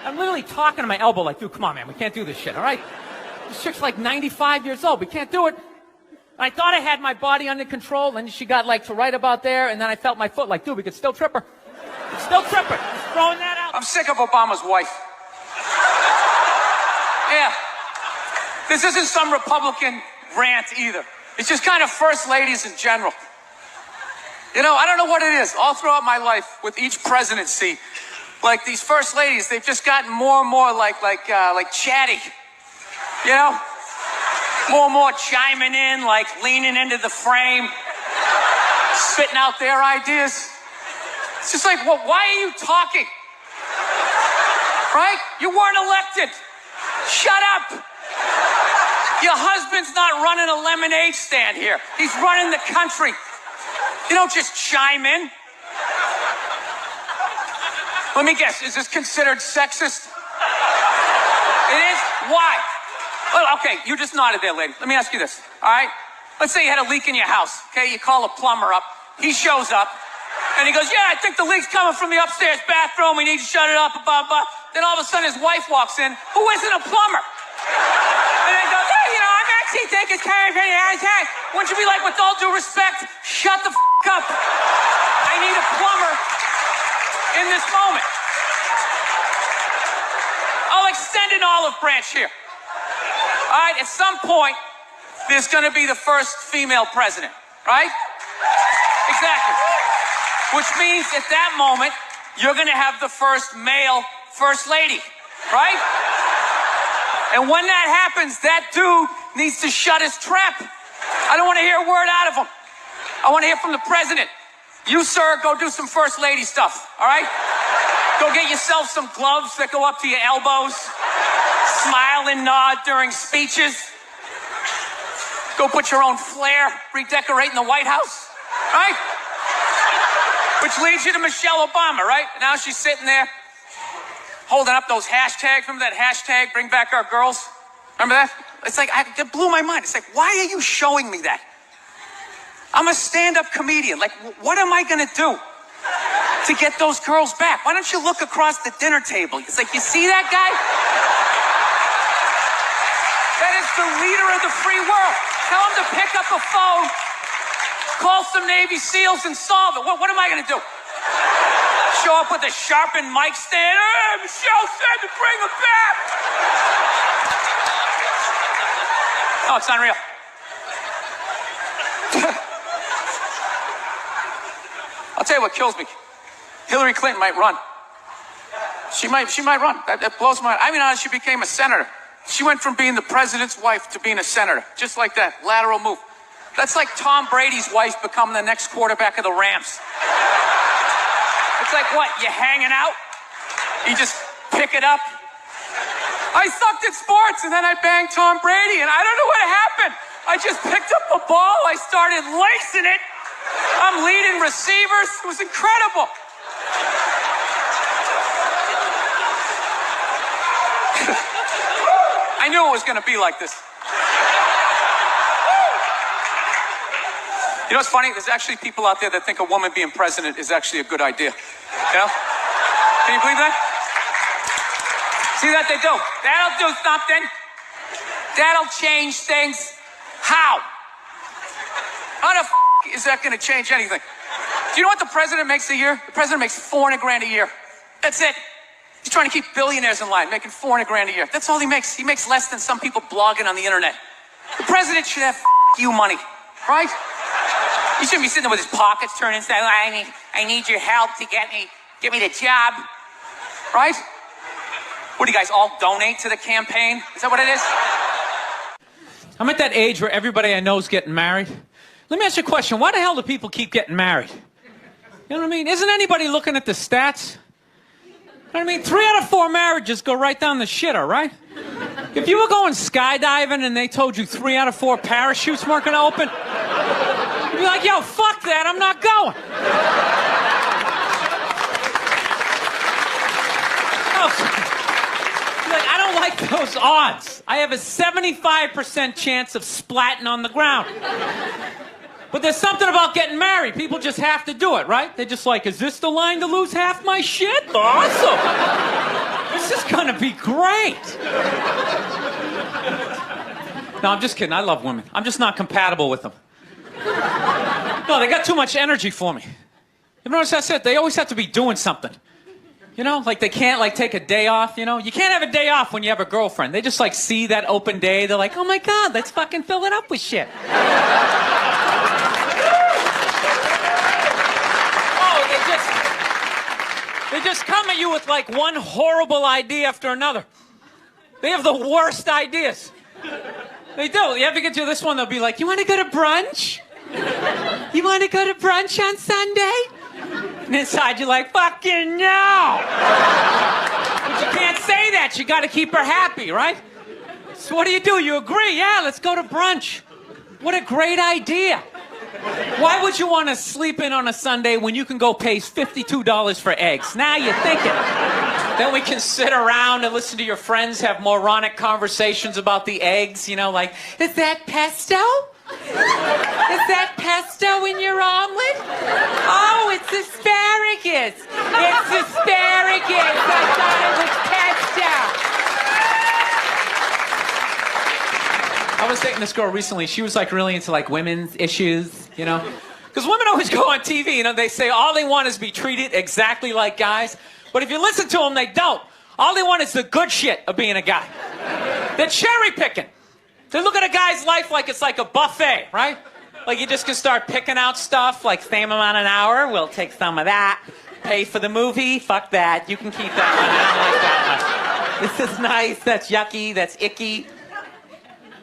I'm literally talking to my elbow like, dude, come on, man. We can't do this shit, all right? This chick's like 95 years old. We can't do it. I thought I had my body under control, and she got like to right about there, and then I felt my foot like, dude, we could still trip her. We could still trip her. Just throwing that out. I'm sick of Obama's wife. Yeah. This isn't some Republican rant either. It's just kind of first ladies in general. I don't know what it is. All throughout my life, with each presidency, like these first ladies, they've just gotten more and more like chatty. More and more chiming in, like leaning into the frame, spitting out their ideas. It's just like, well, why are you talking? Right? You weren't elected. Shut up. Your husband's not running a lemonade stand here. He's running the country. You don't just chime in. Let me guess, is this considered sexist? It is? Why? Well, okay, you just nodded there, lady. Let me ask you this, all right? Let's say you had a leak in your house, okay? You call a plumber up. He shows up, and he goes, yeah, I think the leak's coming from the upstairs bathroom. We need to shut it up, blah, blah. Then all of a sudden, his wife walks in, who isn't a plumber. And he goes, hey, I'm actually taking care of it. Wouldn't you be like, with all due respect, shut the up. I need a plumber in this moment. I'll extend an olive branch here. All right, at some point, there's going to be the first female president, right? Exactly. Which means at that moment, you're going to have the first male first lady, right? And when that happens, that dude needs to shut his trap. I don't want to hear a word out of him. I want to hear from the president. You, sir, go do some first lady stuff, all right? Go get yourself some gloves that go up to your elbows. Smile and nod during speeches. Go put your own flair redecorating the White House, right? Which leads you to Michelle Obama, right? Now she's sitting there holding up those hashtags. Remember that hashtag, bring back our girls? Remember that? It's like, it blew my mind. It's like, why are you showing me that? I'm a stand-up comedian. Like, what am I going to do to get those girls back? Why don't you look across the dinner table? It's like, you see that guy? That is the leader of the free world. Tell him to pick up a phone, call some Navy SEALs and solve it. What am I going to do? Show up with a sharpened mic stand? Hey, Michelle said to bring him back. Oh, it's unreal. I'll tell you what kills me. Hillary Clinton might run. She might run. That blows my mind. I mean, she became a senator. She went from being the president's wife to being a senator. Just like that. Lateral move. That's like Tom Brady's wife becoming the next quarterback of the Rams. It's like, what, you hanging out? You just pick it up? I sucked at sports, and then I banged Tom Brady, and I don't know what happened. I just picked up a ball, I started lacing it. I'm leading receivers. It was incredible. I knew it was going to be like this. You know what's funny? There's actually people out there that think a woman being president is actually a good idea. You know? Can you believe that? See that they do? That'll do something. That'll change things. How? How the is that going to change anything? Do you know what the president makes a year? The president makes $400,000 a year. That's it. He's trying to keep billionaires in line, making $400,000 a year. That's all he makes. He makes less than some people blogging on the internet. The president should have you money, right? He shouldn't be sitting there with his pockets turned inside. I need your help to get me the job, right? What do you guys all donate to the campaign? Is that what it is? I'm at that age where everybody I know is getting married. Let me ask you a question. Why the hell do people keep getting married? You know what I mean? Isn't anybody looking at the stats? You know what I mean? 3 out of 4 marriages go right down the shitter, right? If you were going skydiving and they told you 3 out of 4 parachutes weren't going to open, you'd be like, yo, fuck that, I'm not going. Like, I don't like those odds. I have a 75% chance of splatting on the ground. But there's something about getting married. People just have to do it, right? They're just like, is this the line to lose half my shit? Awesome. This is gonna be great. No, I'm just kidding. I love women. I'm just not compatible with them. No, they got too much energy for me. You notice I said they always have to be doing something. You know, like they can't like take a day off, you know? You can't have a day off when you have a girlfriend. They just like see that open day. They're like, oh my God, let's fucking fill it up with shit. They just come at you with like one horrible idea after another. They have the worst ideas. They do. You ever get to this one, they'll be like, you want to go to brunch? You want to go to brunch on Sunday? And inside you're like, fucking no! But you can't say that. You got to keep her happy, right? So what do? You agree? Yeah, let's go to brunch. What a great idea. Why would you want to sleep in on a Sunday when you can go pay $52 for eggs? Now you're thinking. Then we can sit around and listen to your friends have moronic conversations about the eggs, you know, like, is that pesto? Is that pesto in your omelet? Oh, it's asparagus. It's asparagus. I thought it was pesto. I was dating this girl recently. She was like really into like women's issues, you know? Because women always go on TV, you know, they say all they want is to be treated exactly like guys. But if you listen to them, they don't. All they want is the good shit of being a guy. They're cherry picking. They look at a guy's life like it's like a buffet, right? Like you just can start picking out stuff, like same amount an hour, we'll take some of that. Pay for the movie, fuck that. You can keep that one, I don't like that one. This is nice, that's yucky, that's icky.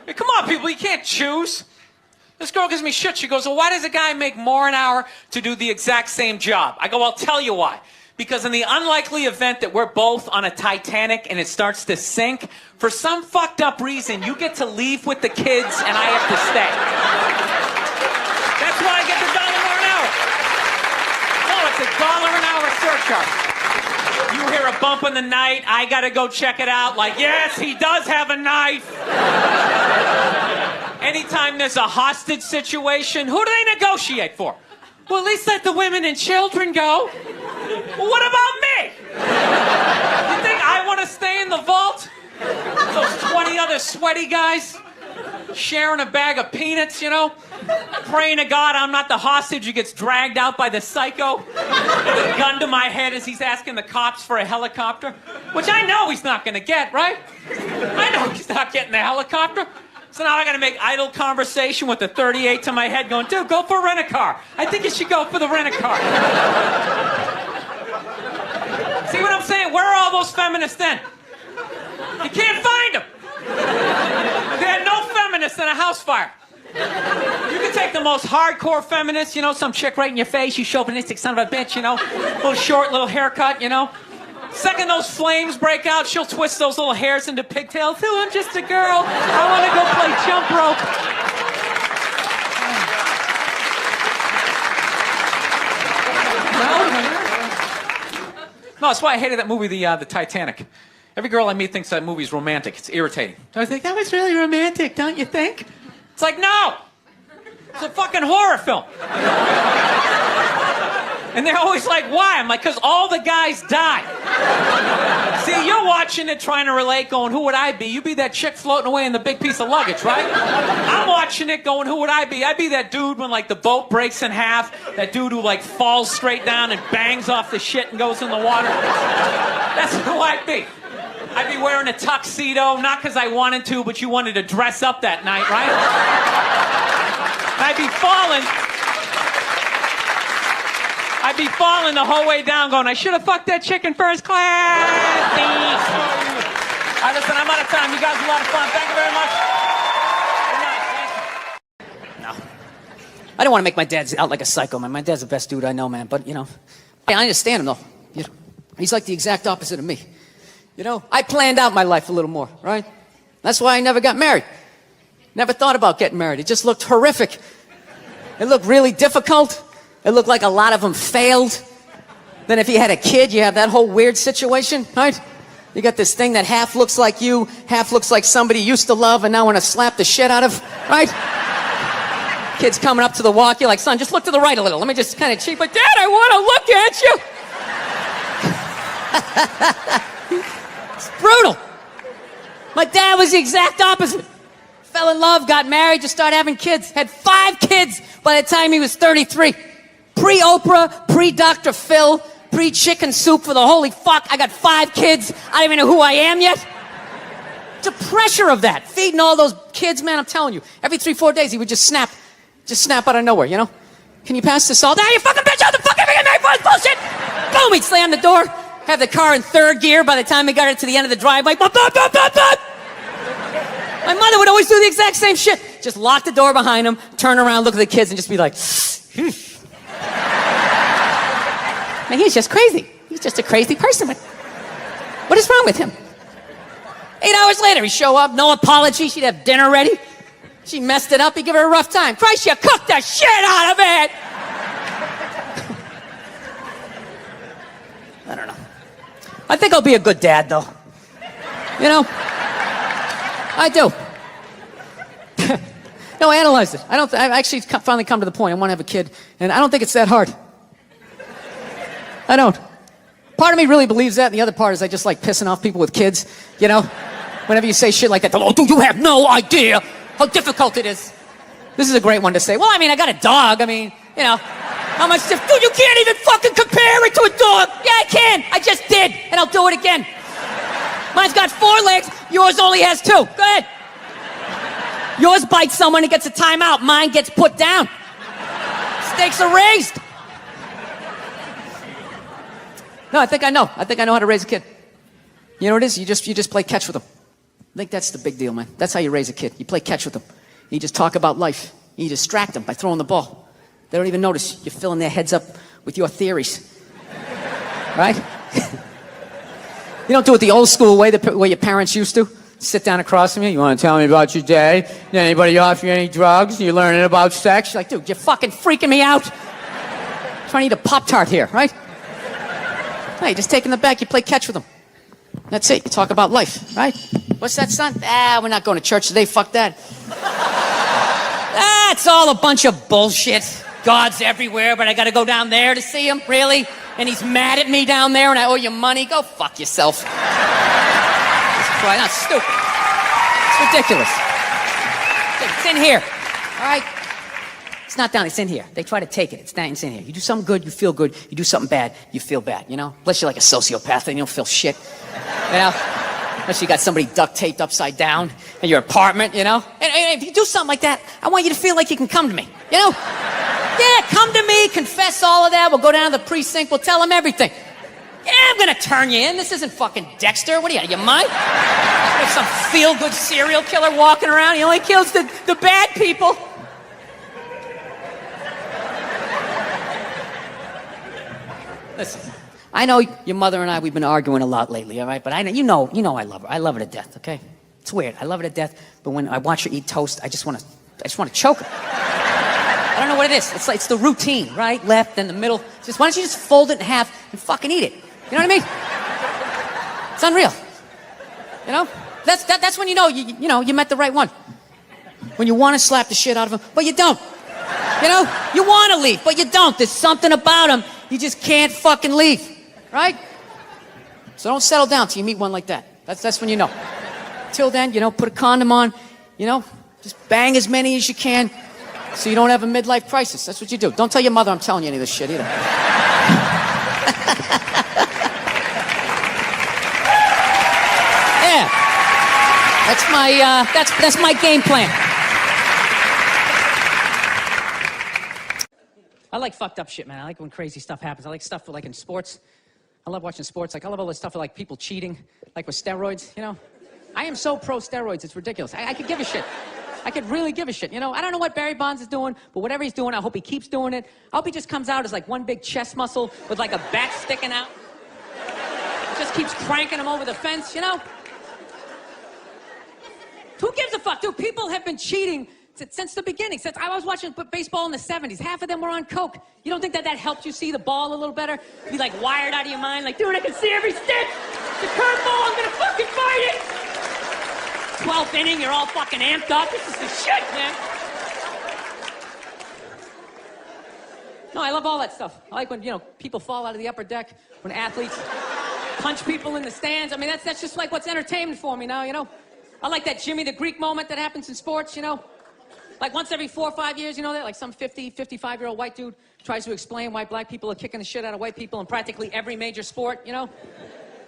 Hey, come on, people, you can't choose. This girl gives me shit. She goes, well, why does a guy make more an hour to do the exact same job? I go, I'll tell you why. Because in the unlikely event that we're both on a Titanic and it starts to sink, for some fucked up reason, you get to leave with the kids and I have to stay. That's why I get the $1 more an hour. No, it's $1 an hour surcharge. You hear a bump in the night, I gotta go check it out. Like, yes, he does have a knife. Anytime there's a hostage situation, who do they negotiate for? Well, at least let the women and children go. Well, what about me? You think I want to stay in the vault? Those 20 other sweaty guys sharing a bag of peanuts, you know? Praying to God I'm not the hostage who gets dragged out by the psycho with a gun to my head as he's asking the cops for a helicopter. Which I know he's not going to get, right? I know he's not getting the helicopter. So now I gotta make idle conversation with the 38 to my head going, dude, go for a rent-a-car. I think you should go for the rent-a-car. See what I'm saying? Where are all those feminists then? You can't find them. They had no feminists in a house fire. You can take the most hardcore feminist, you know, some chick right in your face, you chauvinistic son of a bitch, you know, little short, little haircut, you know. Second those flames break out, she'll twist those little hairs into pigtails. Oh, I'm just a girl. I want to go play jump rope. No, that's why I hated that movie, the Titanic. Every girl I meet thinks that movie's romantic. It's irritating. I think that was really romantic, don't you think? It's like, no! It's a fucking horror film. And they're always like, why? I'm like, because all the guys die. See, you're watching it trying to relate, going, who would I be? You'd be that chick floating away in the big piece of luggage, right? I'm watching it going, who would I be? I'd be that dude when, like, the boat breaks in half. That dude who, like, falls straight down and bangs off the shit and goes in the water. That's who I'd be. I'd be wearing a tuxedo, not because I wanted to, but you wanted to dress up that night, right? I'd be falling the whole way down going, I should have fucked that chick in first class. All right, listen, I'm out of time. You guys had a lot of fun. Thank you very much. Good night. No. I don't want to make my dad out like a psycho, man. My dad's the best dude I know, man. But, you know, I understand him, though. You know, he's like the exact opposite of me. You know, I planned out my life a little more, right? That's why I never got married. Never thought about getting married. It just looked horrific. It looked really difficult. It looked like a lot of them failed. Then if you had a kid, you have that whole weird situation, right? You got this thing that half looks like you, half looks like somebody you used to love and now want to slap the shit out of, right? Kid's coming up to the walk, you're like, son, just look to the right a little. Let me just kind of cheat, but Dad, I want to look at you. It's brutal. My dad was the exact opposite. Fell in love, got married, just started having kids. Had 5 kids by the time he was 33. Pre-Oprah, pre-Dr. Phil, pre-chicken soup for the holy fuck. I got 5 kids. I don't even know who I am yet. The pressure of that, feeding all those kids, man, I'm telling you. Every 3-4 days, he would just snap out of nowhere, you know? Can you pass the salt? Ah, you fucking bitch, out the fucking married for this bullshit! Boom, he'd slam the door, have the car in 3rd gear by the time we got it to the end of the driveway. Bop, bop, bop, bop, bop. My mother would always do the exact same shit. Just lock the door behind him, turn around, look at the kids, and just be like, Man, he's just crazy. He's just a crazy person. What is wrong with him? 8 hours later, he'd show up, no apology. She'd have dinner ready. She messed it up. He'd give her a rough time. Christ, you cooked the shit out of it! I don't know. I think I'll be a good dad, though. You know? I do. No, I analyzed it. I've actually finally come to the point. I want to have a kid, and I don't think it's that hard. I don't. Part of me really believes that, and the other part is I just like pissing off people with kids, you know? Whenever you say shit like that, oh, dude, you have no idea how difficult it is. This is a great one to say. Well, I mean, I got a dog. I mean, you know, how much dude, you can't even fucking compare it to a dog. Yeah, I can. I just did, and I'll do it again. Mine's got 4 legs. Yours only has 2. Go ahead. Yours bites someone and gets a timeout. Mine gets put down. Stakes are raised. No, I think I know. I think I know how to raise a kid. You know what it is? You just play catch with them. I think that's the big deal, man. That's how you raise a kid. You play catch with them. You just talk about life. You distract them by throwing the ball. They don't even notice. You're filling their heads up with your theories. Right? You don't do it the old school way, the way your parents used to. Sit down across from you. You want to tell me about your day? Did anybody offer you any drugs? You're learning about sex? You're like, dude, you're fucking freaking me out. I'm trying to eat a Pop-Tart here, right? No, you just take them in the back. You play catch with them. That's it. You talk about life, right? What's that, son? We're not going to church today. Fuck that. That's all a bunch of bullshit. God's everywhere, but I got to go down there to see him? Really? And he's mad at me down there and I owe you money? Go fuck yourself. That's stupid. It's ridiculous. It's in here. All right? It's not down. It's in here. They try to take it. It's in here. You do something good, you feel good. You do something bad, you feel bad, you know? Unless you're like a sociopath and you don't feel shit. You know? Unless you got somebody duct taped upside down in your apartment, you know? And if you do something like that, I want you to feel like you can come to me, you know? Yeah, come to me, confess all of that. We'll go down to the precinct. We'll tell them everything. Yeah, I'm gonna turn you in. This isn't fucking Dexter. What are you, out of your mind? There's some feel-good serial killer walking around. He only kills the bad people. Listen, I know your mother and we've been arguing a lot lately, all right? But I know, you know I love her. I love her to death, okay? It's weird. I love her to death, but when I watch her eat toast, I just want to choke her. I don't know what it is. It's the routine, right? Left, then the middle. Just why don't you just fold it in half and fucking eat it? You know what I mean? It's unreal. You know? That's when you know you met the right one. When you want to slap the shit out of him, but you don't. You know? You want to leave, but you don't. There's something about him you just can't fucking leave, right? So don't settle down till you meet one like that. That's when you know. Till then, put a condom on, just bang as many as you can so you don't have a midlife crisis. That's what you do. Don't tell your mother I'm telling you any of this shit either. Yeah. That's my game plan. I like fucked up shit, man. I like when crazy stuff happens. I like stuff like in sports. I love watching sports. Like I love all this stuff like people cheating, like with steroids, I am so pro steroids, it's ridiculous. I could give a shit. I could really give a shit. I don't know what Barry Bonds is doing, but whatever he's doing, I hope he keeps doing it. I hope he just comes out as like one big chest muscle with like a bat sticking out. Just keeps cranking him over the fence, Who gives a fuck? Dude, people have been cheating since the beginning. Since I was watching baseball in the 70s, half of them were on coke. You don't think that helped you see the ball a little better? Be like wired out of your mind, like, dude, I can see every stick. The curveball, I'm gonna fucking fight it. 12th inning, you're all fucking amped up. This is the shit, man. No, I love all that stuff. I like when, people fall out of the upper deck, when athletes punch people in the stands. I mean, that's just like what's entertainment for me now, I like that Jimmy the Greek moment that happens in sports, Like once every 4 or 5 years, that like some 50, 55-year-old white dude tries to explain why black people are kicking the shit out of white people in practically every major sport, And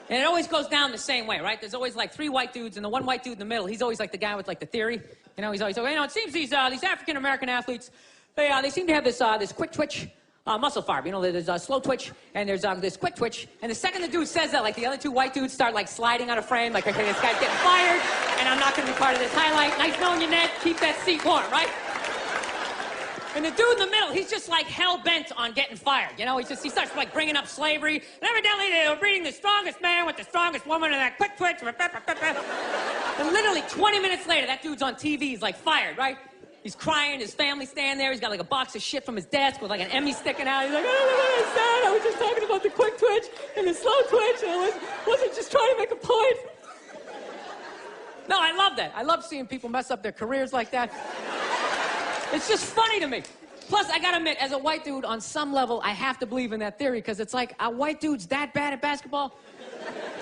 it always goes down the same way, right? There's always like 3 white dudes, and the one white dude in the middle, he's always like the guy with like the theory. He's always like, it seems these African-American athletes, they seem to have this quick twitch muscle fiber. There's a slow twitch, and there's this quick twitch. And the second the dude says that, like the other 2 white dudes start like sliding out of frame, like, okay, this guy's getting fired, and I'm not going to be part of this highlight. Nice knowing you, Ned. Keep that seat warm, right? And the dude in the middle, he's just like hell-bent on getting fired. He starts like bringing up slavery. And evidently they were breeding the strongest man with the strongest woman and that quick twitch. And literally 20 minutes later, that dude's on TV. He's like fired, right? He's crying. His family stand there. He's got like a box of shit from his desk with like an Emmy sticking out. He's like, oh, I'm sad. I was just talking about the quick twitch and the slow twitch. And I wasn't just trying to make a point. No, I love that. I love seeing people mess up their careers like that. It's just funny to me. Plus, I gotta admit, as a white dude, on some level, I have to believe in that theory, because it's like, are white dudes that bad at basketball?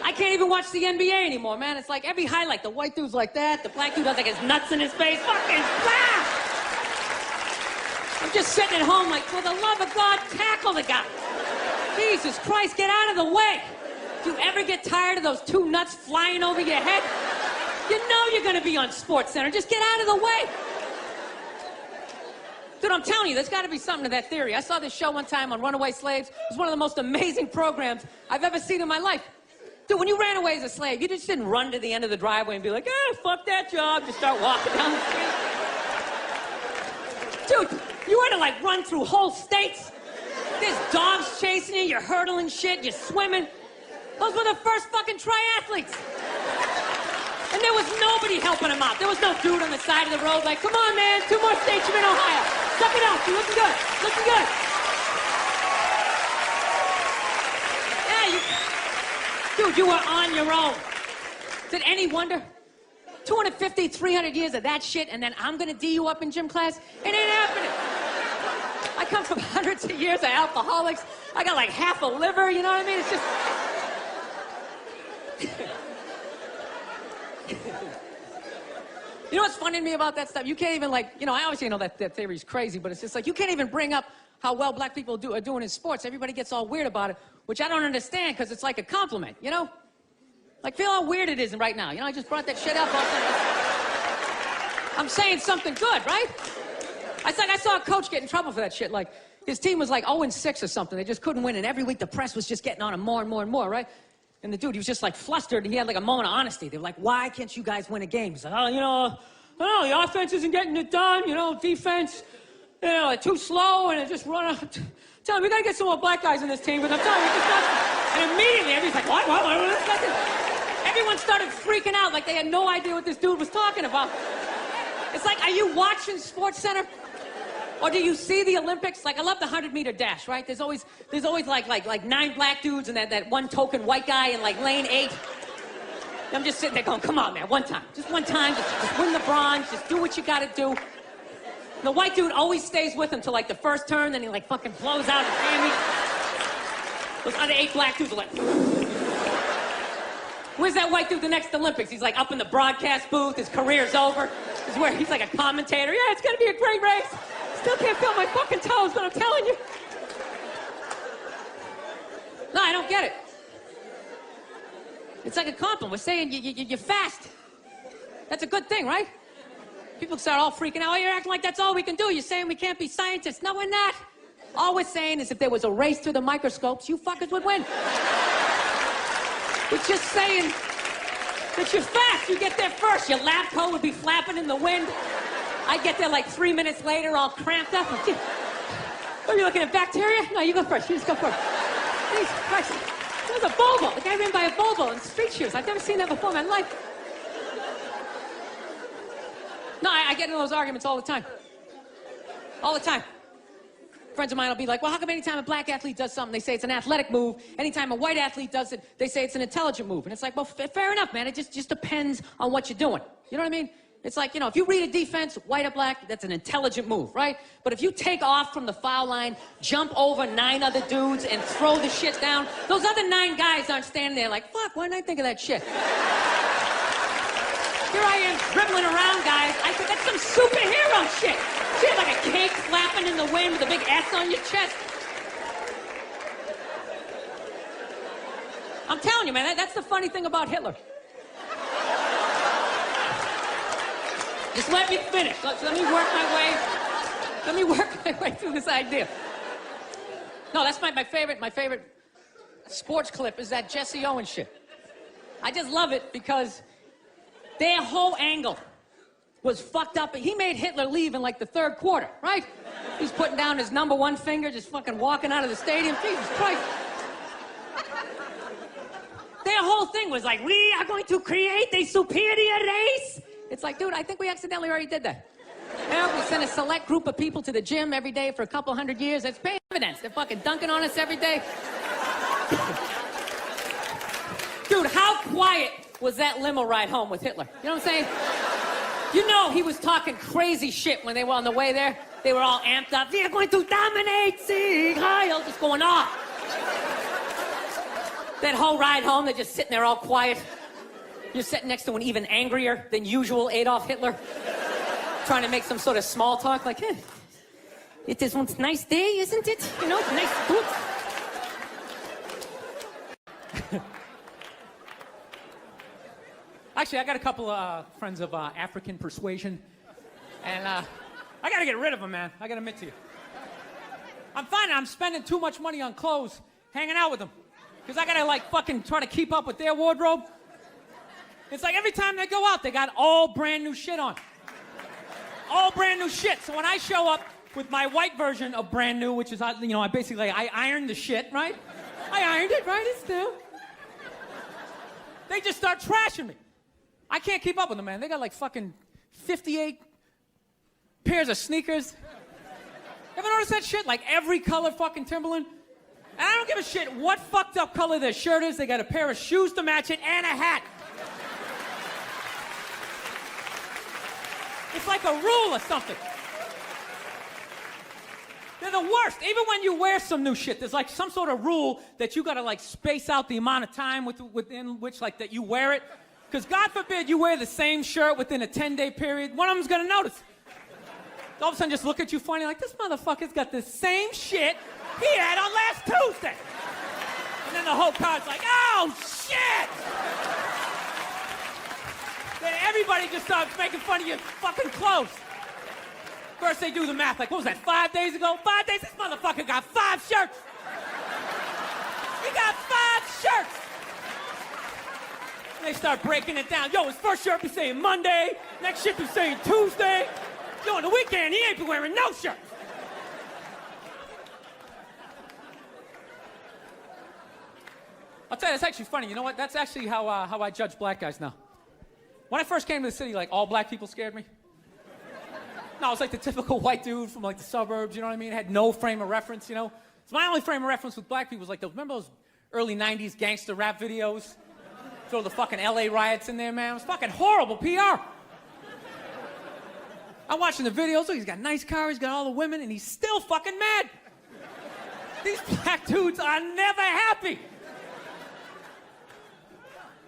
I can't even watch the NBA anymore, man. It's like every highlight, the white dude's like that, the black dude has like his nuts in his face, fucking blah! I'm just sitting at home like, for the love of God, tackle the guy. Jesus Christ, get out of the way. Do you ever get tired of those 2 nuts flying over your head? You know you're gonna be on SportsCenter, just get out of the way. Dude, I'm telling you, there's got to be something to that theory. I saw this show one time on runaway slaves. It was one of the most amazing programs I've ever seen in my life. Dude, when you ran away as a slave, you just didn't run to the end of the driveway and be like, fuck that job. Just start walking down the street. Dude, you had to like run through whole states. There's dogs chasing you, you're hurdling shit, you're swimming. Those were the first fucking triathletes. And there was nobody helping him out. There was no dude on the side of the road like, come on, man, 2 more states, you're in Ohio. Suck it up, you're looking good, looking good. Yeah, dude, you were on your own. Is it any wonder? 250, 300 years of that shit, and then I'm gonna D you up in gym class? It ain't happening. I come from hundreds of years of alcoholics. I got like half a liver, you know what I mean? It's just... You know what's funny to me about that stuff? You can't even like, I obviously know that theory's crazy, but it's just like, you can't even bring up how well black people are doing in sports. Everybody gets all weird about it, which I don't understand, because it's like a compliment, Like, feel how weird it is right now. I just brought that shit up. I'm saying something good, right? I saw a coach get in trouble for that shit. Like, his team was like 0-6 or something. They just couldn't win, and every week the press was just getting on him more and more and more, right? And the dude, he was just like flustered, and he had like a moment of honesty. They were like, why can't you guys win a game? He's like, the offense isn't getting it done, defense. You know, they're too slow and they just run out. Tell me, we gotta get some more black guys in this team, because I'm telling you, it's just not. And immediately, everybody's like, what? Everyone started freaking out like they had no idea what this dude was talking about. It's like, are you watching Sports Center? Or do you see the Olympics? Like, I love the 100-meter dash, right? There's always like 9 black dudes and that one token white guy in like lane 8. I'm just sitting there going, come on, man, one time. Just one time, just win the bronze, just do what you gotta do. The white dude always stays with him till like the first turn, then he like fucking blows out his hammy. Those other 8 black dudes are like, where's that white dude the next Olympics? He's like up in the broadcast booth, his career's over. This is where he's like a commentator. Yeah, it's gonna be a great race. Still can't feel my fucking toes, but I'm telling you. No, I don't get it. It's like a compliment. We're saying you're fast. That's a good thing, right? People start all freaking out. Oh, you're acting like that's all we can do. You're saying we can't be scientists. No, we're not. All we're saying is if there was a race through the microscopes, you fuckers would win. We're just saying that you're fast. You get there first. Your lab coat would be flapping in the wind. I get there like 3 minutes later, all cramped up. Are you looking at bacteria? No, you go first. You just go first. Jesus Christ. There was a Volvo. The guy ran by a Volvo in street shoes. I've never seen that before in my life. No, I get into those arguments all the time. All the time. Friends of mine will be like, well, how come anytime a black athlete does something, they say it's an athletic move? Anytime a white athlete does it, they say it's an intelligent move. And it's like, well, fair enough, man. It just depends on what you're doing. You know what I mean? It's like, you know, if you read a defense, white or black, that's an intelligent move, right? But if you take off from the foul line, jump over 9 other dudes, and throw the shit down, those other 9 guys aren't standing there like, fuck, why didn't I think of that shit? Here I am dribbling around, guys. I think that's some superhero shit. Shit like a cake flapping in the wind with a big S on your chest. I'm telling you, man, that's the funny thing about Hitler. Just let me finish. Let me work my way through this idea. No, that's my favorite sports clip is that Jesse Owens shit. I just love it because their whole angle was fucked up. He made Hitler leave in like the 3rd quarter, right? He's putting down his number 1 finger, just fucking walking out of the stadium. Jesus Christ. Their whole thing was like, we are going to create a superior race. It's like, dude, I think we accidentally already did that. You know, we sent a select group of people to the gym every day for a couple hundred years. It's pay evidence. They're fucking dunking on us every day. Dude, how quiet was that limo ride home with Hitler? You know what I'm saying? You know he was talking crazy shit when they were on the way there. They were all amped up. We are going to dominate, Sieg Heil, just going off. That whole ride home, they're just sitting there all quiet. You're sitting next to an even angrier than usual Adolf Hitler, trying to make some sort of small talk, like, hey, it is one nice day, isn't it? You know, nice food. Actually, I got a couple of friends of African persuasion, and I got to get rid of them, man. I got to admit to you. I'm finding I'm spending too much money on clothes hanging out with them, because I got to, like, fucking try to keep up with their wardrobe. It's like every time they go out, they got all brand new shit on. All brand new shit. So when I show up with my white version of brand new, which is, you know, I ironed the shit, right? I ironed it, right? It's new. They just start trashing me. I can't keep up with them, man. They got like fucking 58 pairs of sneakers. Ever notice that shit? Like every color fucking Timberland. And I don't give a shit what fucked up color their shirt is. They got a pair of shoes to match it and a hat. It's like a rule or something. They're the worst. Even when you wear some new shit, there's like some sort of rule that you gotta like space out the amount of time within which like that you wear it. Because God forbid you wear the same shirt within a 10-day period, one of them's gonna notice. All of a sudden just look at you funny like, this motherfucker's got the same shit he had on last Tuesday. And then the whole crowd's like, oh shit! Then everybody just starts making fun of your fucking clothes. First they do the math, like, what was that, 5 days ago? 5 days? This motherfucker got 5 shirts. He got 5 shirts. And they start breaking it down. Yo, his first shirt be saying Monday, next shirt be saying Tuesday. Yo, on the weekend, he ain't been wearing no shirt. tell you, it's actually funny. You know what? That's actually how I judge black guys now. When I first came to the city, like, all black people scared me. No, I was like the typical white dude from, like, the suburbs, you know what I mean? Had no frame of reference, you know? So my only frame of reference with black people was, like, remember those early 90s gangster rap videos? Throw the fucking LA riots in there, man. It was fucking horrible PR. I'm watching the videos. Look, he's got a nice car, he's got all the women, and he's still fucking mad. These black dudes are never happy.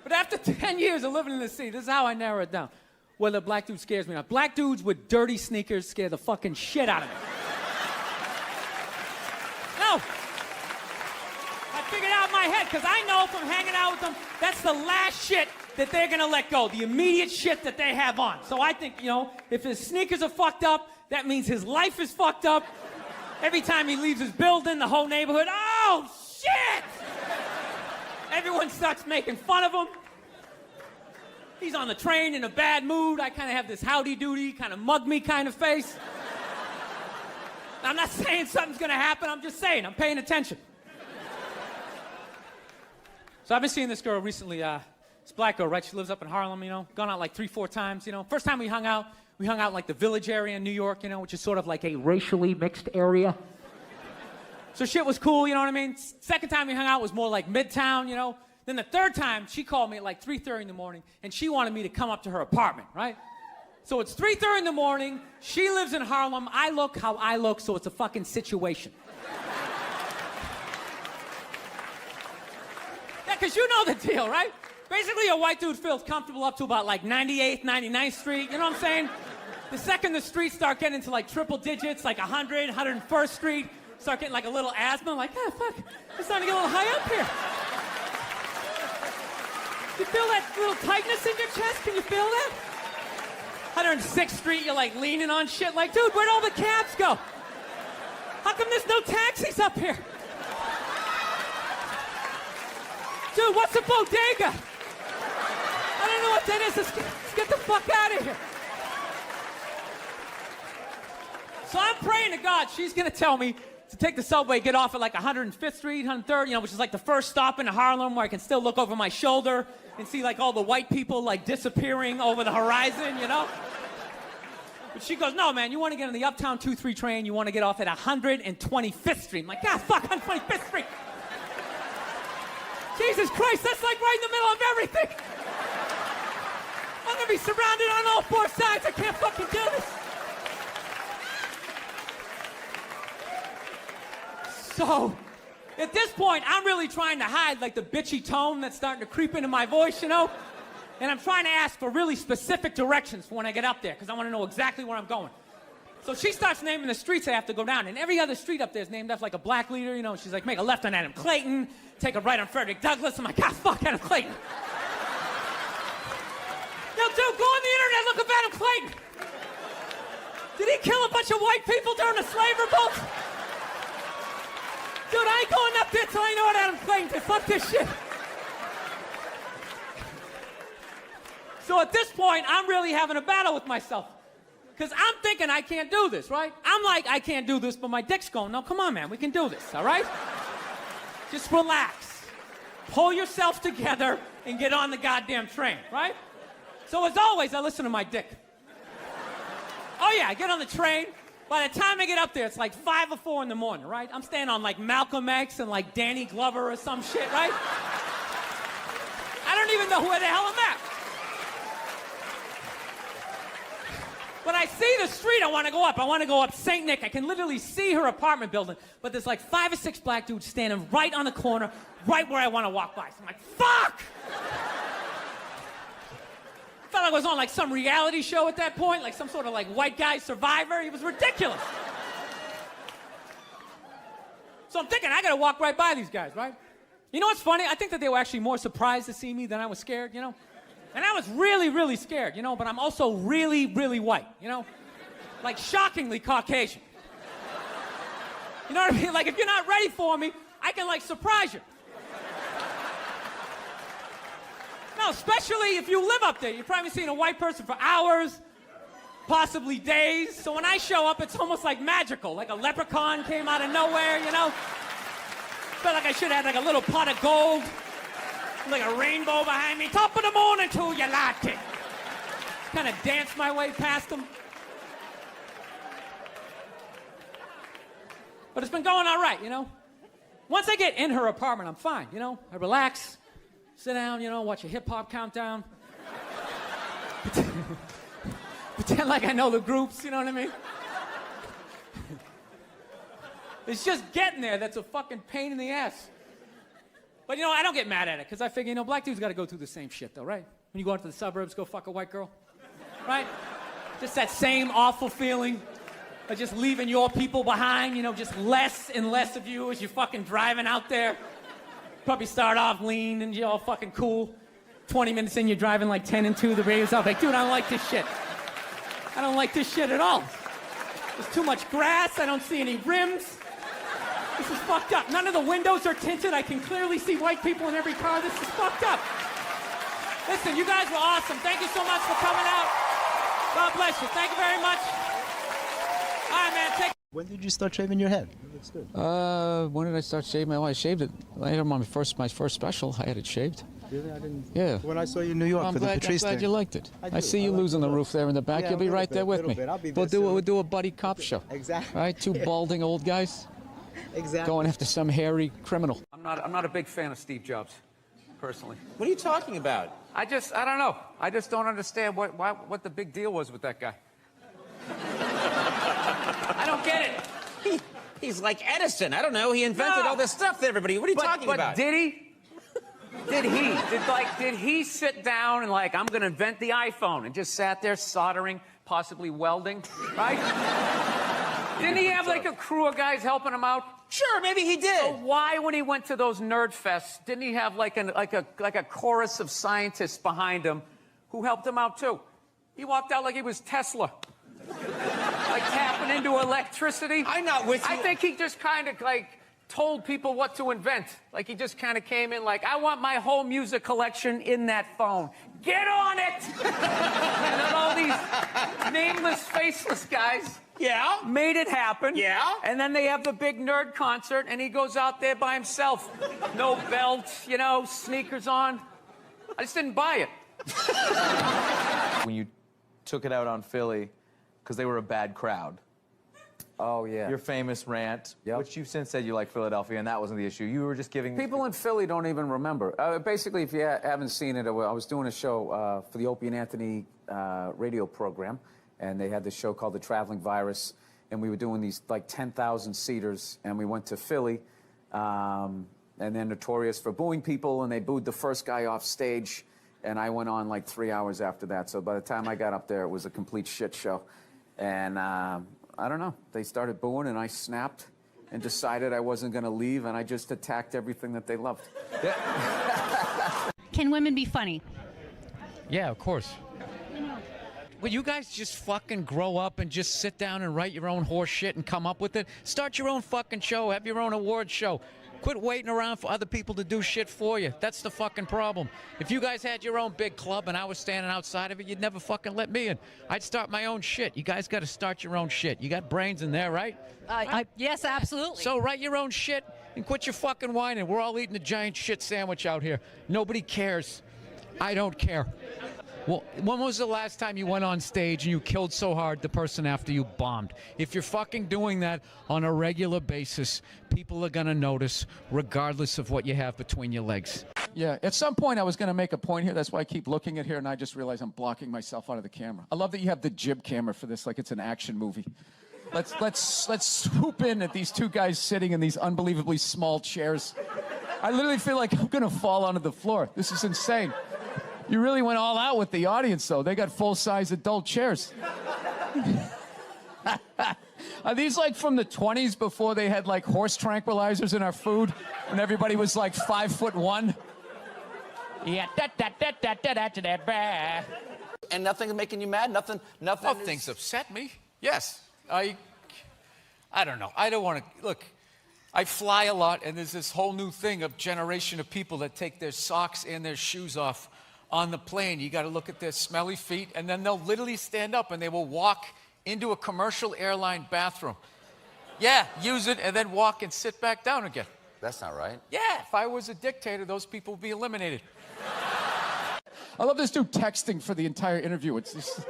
But after 10 years of living in the city, this is how I narrow it down. Whether a black dude scares me or not. Black dudes with dirty sneakers scare the fucking shit out of me. No. I figured out in my head, because I know from hanging out with them, that's the last shit that they're gonna let go. The immediate shit that they have on. So I think, you know, if his sneakers are fucked up, that means his life is fucked up. Every time he leaves his building, the whole neighborhood, oh, shit! Everyone starts making fun of him. He's on the train in a bad mood. I kind of have this howdy-doody, kind of mug-me kind of face. I'm not saying something's gonna happen. I'm just saying, I'm paying attention. So I've been seeing this girl recently, this black girl, right? She lives up in Harlem, you know, gone out like 3-4 times, you know. First time we hung out like the Village area in New York, you know, which is sort of like a racially mixed area. So shit was cool, you know what I mean? Second time we hung out was more like Midtown, you know. Then the third time, she called me at like 3:30 in the morning, and she wanted me to come up to her apartment, right? So it's 3:30 in the morning, she lives in Harlem, I look how I look, so it's a fucking situation. Yeah, because you know the deal, right? Basically, a white dude feels comfortable up to about like 98th, 99th Street, you know what I'm saying? The second the streets start getting into like triple digits, like 100, 101st Street, start getting like a little asthma, like, ah, fuck, it's starting to get a little high up here. You feel that little tightness in your chest? Can you feel that? 106th Street, you're like leaning on shit, like, dude, where'd all the cabs go? How come there's no taxis up here? Dude, what's a bodega? I don't know what that is. Let's get the fuck out of here. So I'm praying to God she's gonna tell me to take the subway, get off at like 105th Street, 103rd, you know, which is like the first stop in Harlem where I can still look over my shoulder and see like all the white people like disappearing over the horizon, you know? But she goes, no, man, you want to get on the Uptown 2-3 train, you want to get off at 125th Street. I'm like, God, fuck, 125th Street. Jesus Christ, that's like right in the middle of everything. I'm going to be surrounded on all four sides. I can't fucking do this. So, at this point, I'm really trying to hide like the bitchy tone that's starting to creep into my voice, you know? And I'm trying to ask for really specific directions for when I get up there, because I want to know exactly where I'm going. So she starts naming the streets I have to go down, and every other street up there is named after like a black leader, you know? She's like, make a left on Adam Clayton, take a right on Frederick Douglass. I'm like, God, fuck Adam Clayton. Yo, dude, go on the internet, look up Adam Clayton. Did he kill a bunch of white people during the slave revolt? Dude, I ain't going up there till I know what Adam Clayton did. Fuck this shit. So at this point, I'm really having a battle with myself. Because I'm thinking I can't do this, right? I'm like, I can't do this, but my dick's going, no, come on, man, we can do this, all right? Just relax. Pull yourself together and get on the goddamn train, right? So as always, I listen to my dick. Oh yeah, I get on the train. By the time I get up there, it's like 5 or 4 in the morning, right? I'm staying on like Malcolm X and like Danny Glover or some shit, right? I don't even know where the hell I'm at. When I see the street I want to go up, I want to go up St. Nick. I can literally see her apartment building, but there's like 5 or 6 black dudes standing right on the corner, right where I want to walk by. So I'm like, fuck! I felt like I was on like some reality show at that point, like some sort of like white guy survivor. It was ridiculous. So I'm thinking, I gotta walk right by these guys, right? You know what's funny? I think that they were actually more surprised to see me than I was scared, you know? And I was really, really scared, you know, but I'm also really, really white, you know? Like shockingly Caucasian. You know what I mean? Like if you're not ready for me, I can like surprise you. No, especially if you live up there. You've probably seen a white person for hours, possibly days. So when I show up, it's almost like magical. Like a leprechaun came out of nowhere, you know? Felt like I should have had like a little pot of gold Like a rainbow behind me. Top of the morning to you, latte. Kind of dance my way past them. But it's been going all right, you know? Once I get in her apartment, I'm fine, you know? I relax, sit down, you know, watch a hip-hop countdown. Pretend like I know the groups, you know what I mean? It's just getting there that's a fucking pain in the ass. But, you know, I don't get mad at it, because I figure, you know, black dudes got to go through the same shit, though, right? When you go out to the suburbs, go fuck a white girl, right? Just that same awful feeling of just leaving your people behind, you know, just less and less of you as you're fucking driving out there. Probably start off lean and you're all fucking cool. 20 minutes in, you're driving like 10 and 2, the radio's off. Like, dude, I don't like this shit. I don't like this shit at all. There's too much grass, I don't see any rims. This is fucked up. None of the windows are tinted. I can clearly see white people in every car. This is fucked up. Listen, you guys were awesome. Thank you so much for coming out. God bless you. Thank you very much. All right, man. Take. When did you start shaving your head? It looks good. When did I start shaving? Well, I shaved it. I had my first special. I had it shaved. Really? I didn't. Yeah. When I saw you in New York I'm for the glad, Patrice I'm glad thing. you liked it. I I see you losing the roof there in the back. Yeah, You'll be a right little there with bit, me. little bit. I'll be We'll there do soon. we'll do a buddy cop show. Exactly. Right? Two balding old guys Exactly. going after some hairy criminal. I'm not a big fan of Steve Jobs, personally. What are you talking about? I don't know. I just don't understand what the big deal was with that guy. I don't get it. He's like Edison. I don't know. He invented No. all this stuff that everybody. What are you talking but about? Did he? Did he sit down and like, I'm gonna invent the iPhone and just sat there soldering, possibly welding, right? Didn't he have like a crew of guys helping him out? Sure, maybe he did. So why, when he went to those nerd fests, didn't he have like a chorus of scientists behind him who helped him out too? He walked out like he was Tesla. Like tapping into electricity. I'm not with you. I think he just kind of like told people what to invent. Like he just kind of came in like, I want my whole music collection in that phone. Get on it! And then all these nameless, faceless guys made it happen. Yeah. And then they have the big nerd concert and he goes out there by himself. No belt, you know, sneakers on. I just didn't buy it. When you took it out on Philly, because they were a bad crowd. Oh, yeah. Your famous rant, Yep. which you've since said you like Philadelphia, and that wasn't the issue. You were just giving... People in Philly don't even remember. Basically, if you haven't seen it, I was doing a show for the Opie and Anthony radio program, and they had this show called The Traveling Virus, and we were doing these like 10,000 seaters, and we went to Philly, and they're notorious for booing people, and they booed the first guy off stage, and I went on like 3 hours after that. So by the time I got up there, it was a complete shit show, and I don't know. They started booing, and I snapped and decided I wasn't going to leave, and I just attacked everything that they loved. Can women be funny? Yeah, of course. Will you guys just fucking grow up and just sit down and write your own horse shit and come up with it? Start your own fucking show. Have your own award show. Quit waiting around for other people to do shit for you. That's the fucking problem. If you guys had your own big club and I was standing outside of it, you'd never fucking let me in. I'd start my own shit. You guys got to start your own shit. You got brains in there, right? Yes, absolutely. So write your own shit and quit your fucking whining. We're all eating a giant shit sandwich out here. Nobody cares. I don't care. Well, when was the last time you went on stage and you killed so hard the person after you bombed? If you're fucking doing that on a regular basis, people are going to notice regardless of what you have between your legs. Yeah, at some point I was going to make a point here. That's why I keep looking at here, and I just realized I'm blocking myself out of the camera. I love that you have the jib camera for this, like it's an action movie. Let's swoop in at these two guys sitting in these unbelievably small chairs. I literally feel like I'm going to fall onto the floor. This is insane. You really went all out with the audience, though. They got full-size adult chairs. Are these like from the 20s before they had like horse tranquilizers in our food and everybody was like 5'1"? Yeah, And nothing's making you mad? Nothing. Oh, things upset me. Yes. I don't know. I don't want to... Look, I fly a lot, and there's this whole new thing of generation of people that take their socks and their shoes off on the plane. You got to look at their smelly feet, and then they'll literally stand up, and they will walk into a commercial airline bathroom. Yeah, use it, and then walk and sit back down again. That's not right. Yeah, if I was a dictator, those people would be eliminated. I love this dude texting for the entire interview. It's just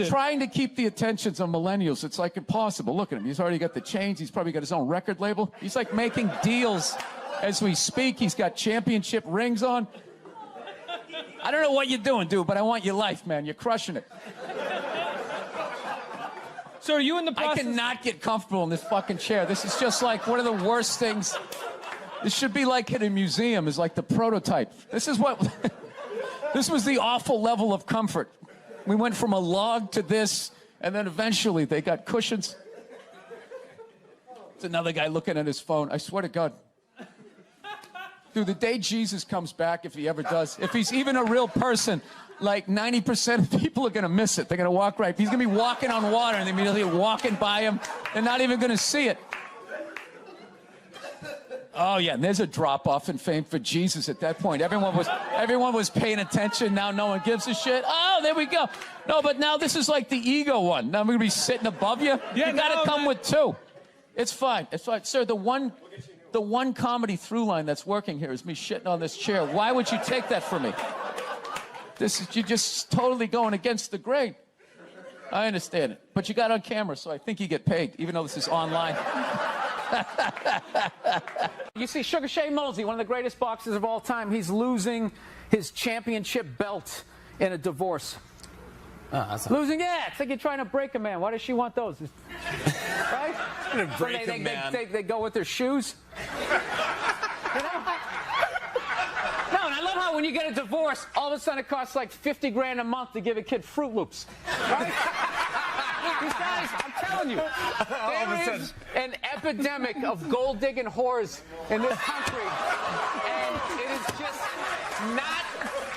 trying to keep the attentions on millennials. It's like impossible. Look at him. He's already got the chains. He's probably got his own record label. He's like making deals as we speak. He's got championship rings on. I don't know what you're doing, dude, but I want your life, man. You're crushing it. So are you in the process? I cannot get comfortable in this fucking chair. This is just like one of the worst things. This should be like in a museum, is like the prototype. This is what... This was the awful level of comfort. We went from a log to this, and then eventually they got cushions. It's another guy looking at his phone. I swear to God. Dude, the day Jesus comes back, if he ever does, if he's even a real person, like 90% of people are going to miss it. They're going to walk right. He's going to be walking on water, and they're immediately walking by him. They're not even going to see it. Oh, yeah, and there's a drop-off in fame for Jesus at that point. Everyone was paying attention. Now no one gives a shit. Oh, there we go. No, but now this is like the ego one. Now I'm going to be sitting above you. Yeah, you got to come with two. It's fine. It's fine. Sir, the one comedy through line that's working here is me shitting on this chair. Why would you take that from me? You're just totally going against the grain. I understand it. But you got on camera, so I think you get paid, even though this is online. You see, Sugar Shane Mosley, one of the greatest boxers of all time, he's losing his championship belt in a divorce. Losing, yeah. It's like you're trying to break a man. Why does she want those? Right? Gonna break a man. They go with their shoes. You know? No, and I love how when you get a divorce, all of a sudden it costs like 50 grand a month to give a kid Fruit Loops. Right? These guys, I'm telling you, there is an epidemic of gold-digging whores in this country, and it is just not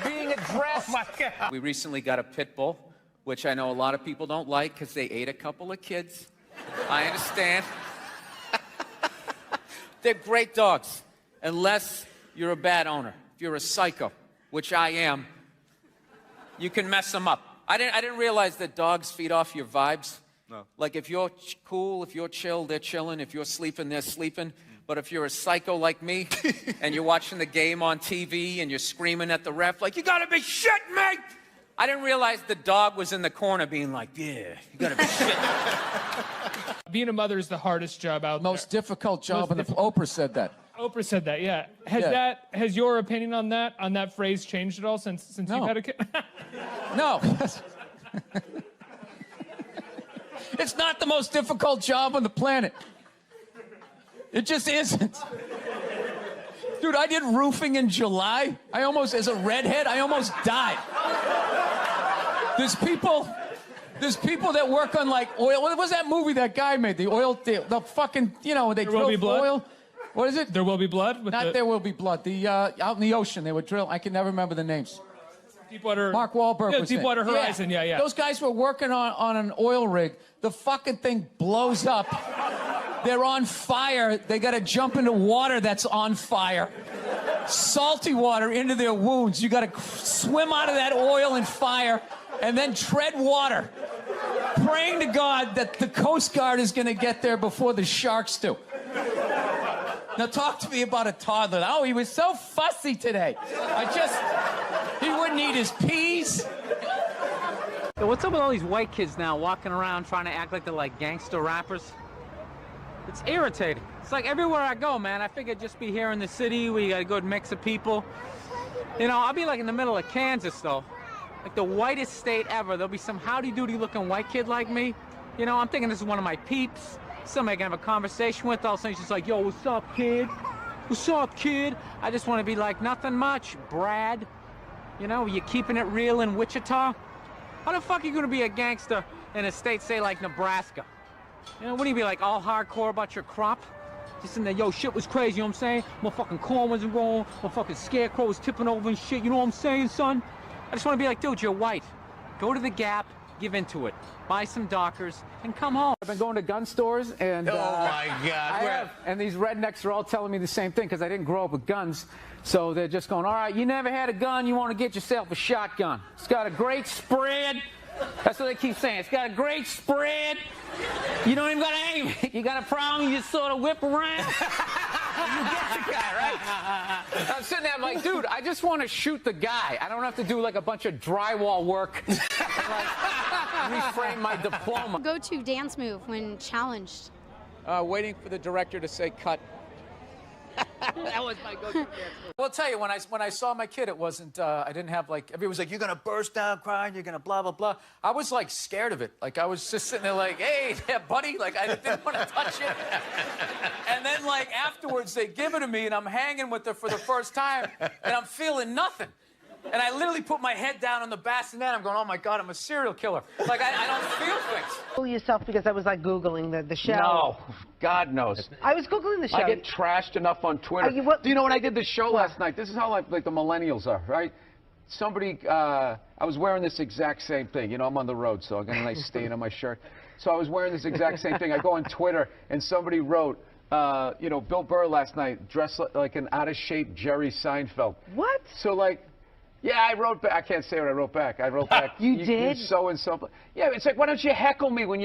being addressed. Oh my God. We recently got a pit bull, which I know a lot of people don't like because they ate a couple of kids. I understand. They're great dogs, unless you're a bad owner. If you're a psycho, which I am, you can mess them up. I didn't realize that dogs feed off your vibes. No. Like if you're cool, if you're chill, they're chilling. If you're sleeping, they're sleeping. But if you're a psycho like me and you're watching the game on TV and you're screaming at the ref like, you gotta be shitting me! I didn't realize the dog was in the corner being like, yeah, you gotta be shitting me. Being a mother is the hardest job out there. Most difficult job, and Oprah said that. Oprah said that, yeah. Has your opinion on that phrase changed at all since you've had a kid? No. It's not the most difficult job on the planet. It just isn't. Dude, I did roofing in July. As a redhead, I almost died. There's people that work on like oil. What was that movie that guy made? The oil, the fucking, they drill oil. What is it? There Will Be Blood? There Will Be Blood. Out in the ocean, they would drill. I can never remember the names. Deepwater. Mark Wahlberg was Deepwater Horizon, yeah. Those guys were working on an oil rig. The fucking thing blows up. They're on fire. They got to jump into water that's on fire. Salty water into their wounds. You got to swim out of that oil and fire and then tread water, praying to God that the Coast Guard is going to get there before the sharks do. Now talk to me about a toddler. Oh, he was so fussy today. He wouldn't eat his peas. So what's up with all these white kids now walking around trying to act like they're like gangster rappers? It's irritating. It's like everywhere I go, man, I figure just be here in the city where you got a good mix of people. I'll be like in the middle of Kansas, though. Like the whitest state ever. There'll be some howdy-doody looking white kid like me. I'm thinking this is one of my peeps. Somebody I can have a conversation with. All of a sudden she's like, yo, what's up, kid? What's up, kid? I just want to be like, nothing much, Brad. You keeping it real in Wichita? How the fuck are you going to be a gangster in a state, say, like Nebraska? Wouldn't you be like all hardcore about your crop? Just in there, yo, shit was crazy, you know what I'm saying? Motherfucking corn wasn't wrong. Motherfucking scarecrow was tipping over and shit, you know what I'm saying, son? I just want to be like, dude, you're white. Go to the Gap, give into it. Buy some Dockers, and come home. I've been going to gun stores, and Oh my God! And these rednecks are all telling me the same thing because I didn't grow up with guns. So they're just going, all right, you never had a gun, you want to get yourself a shotgun. It's got a great spread. That's what they keep saying. It's got a great spread. You don't even got to aim it. You got a problem, you just sort of whip around. get the guy, right? I'm sitting there, I'm like, dude, I just want to shoot the guy. I don't have to do like a bunch of drywall work and like reframe my diploma. Go-to dance move when challenged. Waiting for the director to say cut. That was my go-to dance move. Well, I'll tell you, when I saw my kid, it wasn't, I didn't have like, everybody was like, you're gonna burst down crying, you're gonna blah, blah, blah. I was like scared of it. Like I was just sitting there like, hey, yeah, buddy, like I didn't want to touch it. And then like afterwards, they give it to me and I'm hanging with her for the first time and I'm feeling nothing. And I literally put my head down on the bassinet. I'm going, oh my God, I'm a serial killer. Like I don't feel things. Fool yourself because I was like Googling the show. No, God knows. I was Googling the show. I get trashed enough on Twitter. Do you know when I did the show last night? This is how like the millennials are, right? Somebody, I was wearing this exact same thing. You know, I'm on the road, so I got a nice stain on my shirt. So I was wearing this exact same thing. I go on Twitter, and somebody wrote, you know, Bill Burr last night dressed like an out-of-shape Jerry Seinfeld. What? So like, yeah, I wrote back. I can't say what I wrote back. I wrote back. You did? So and so. Yeah, it's like, why don't you heckle me when you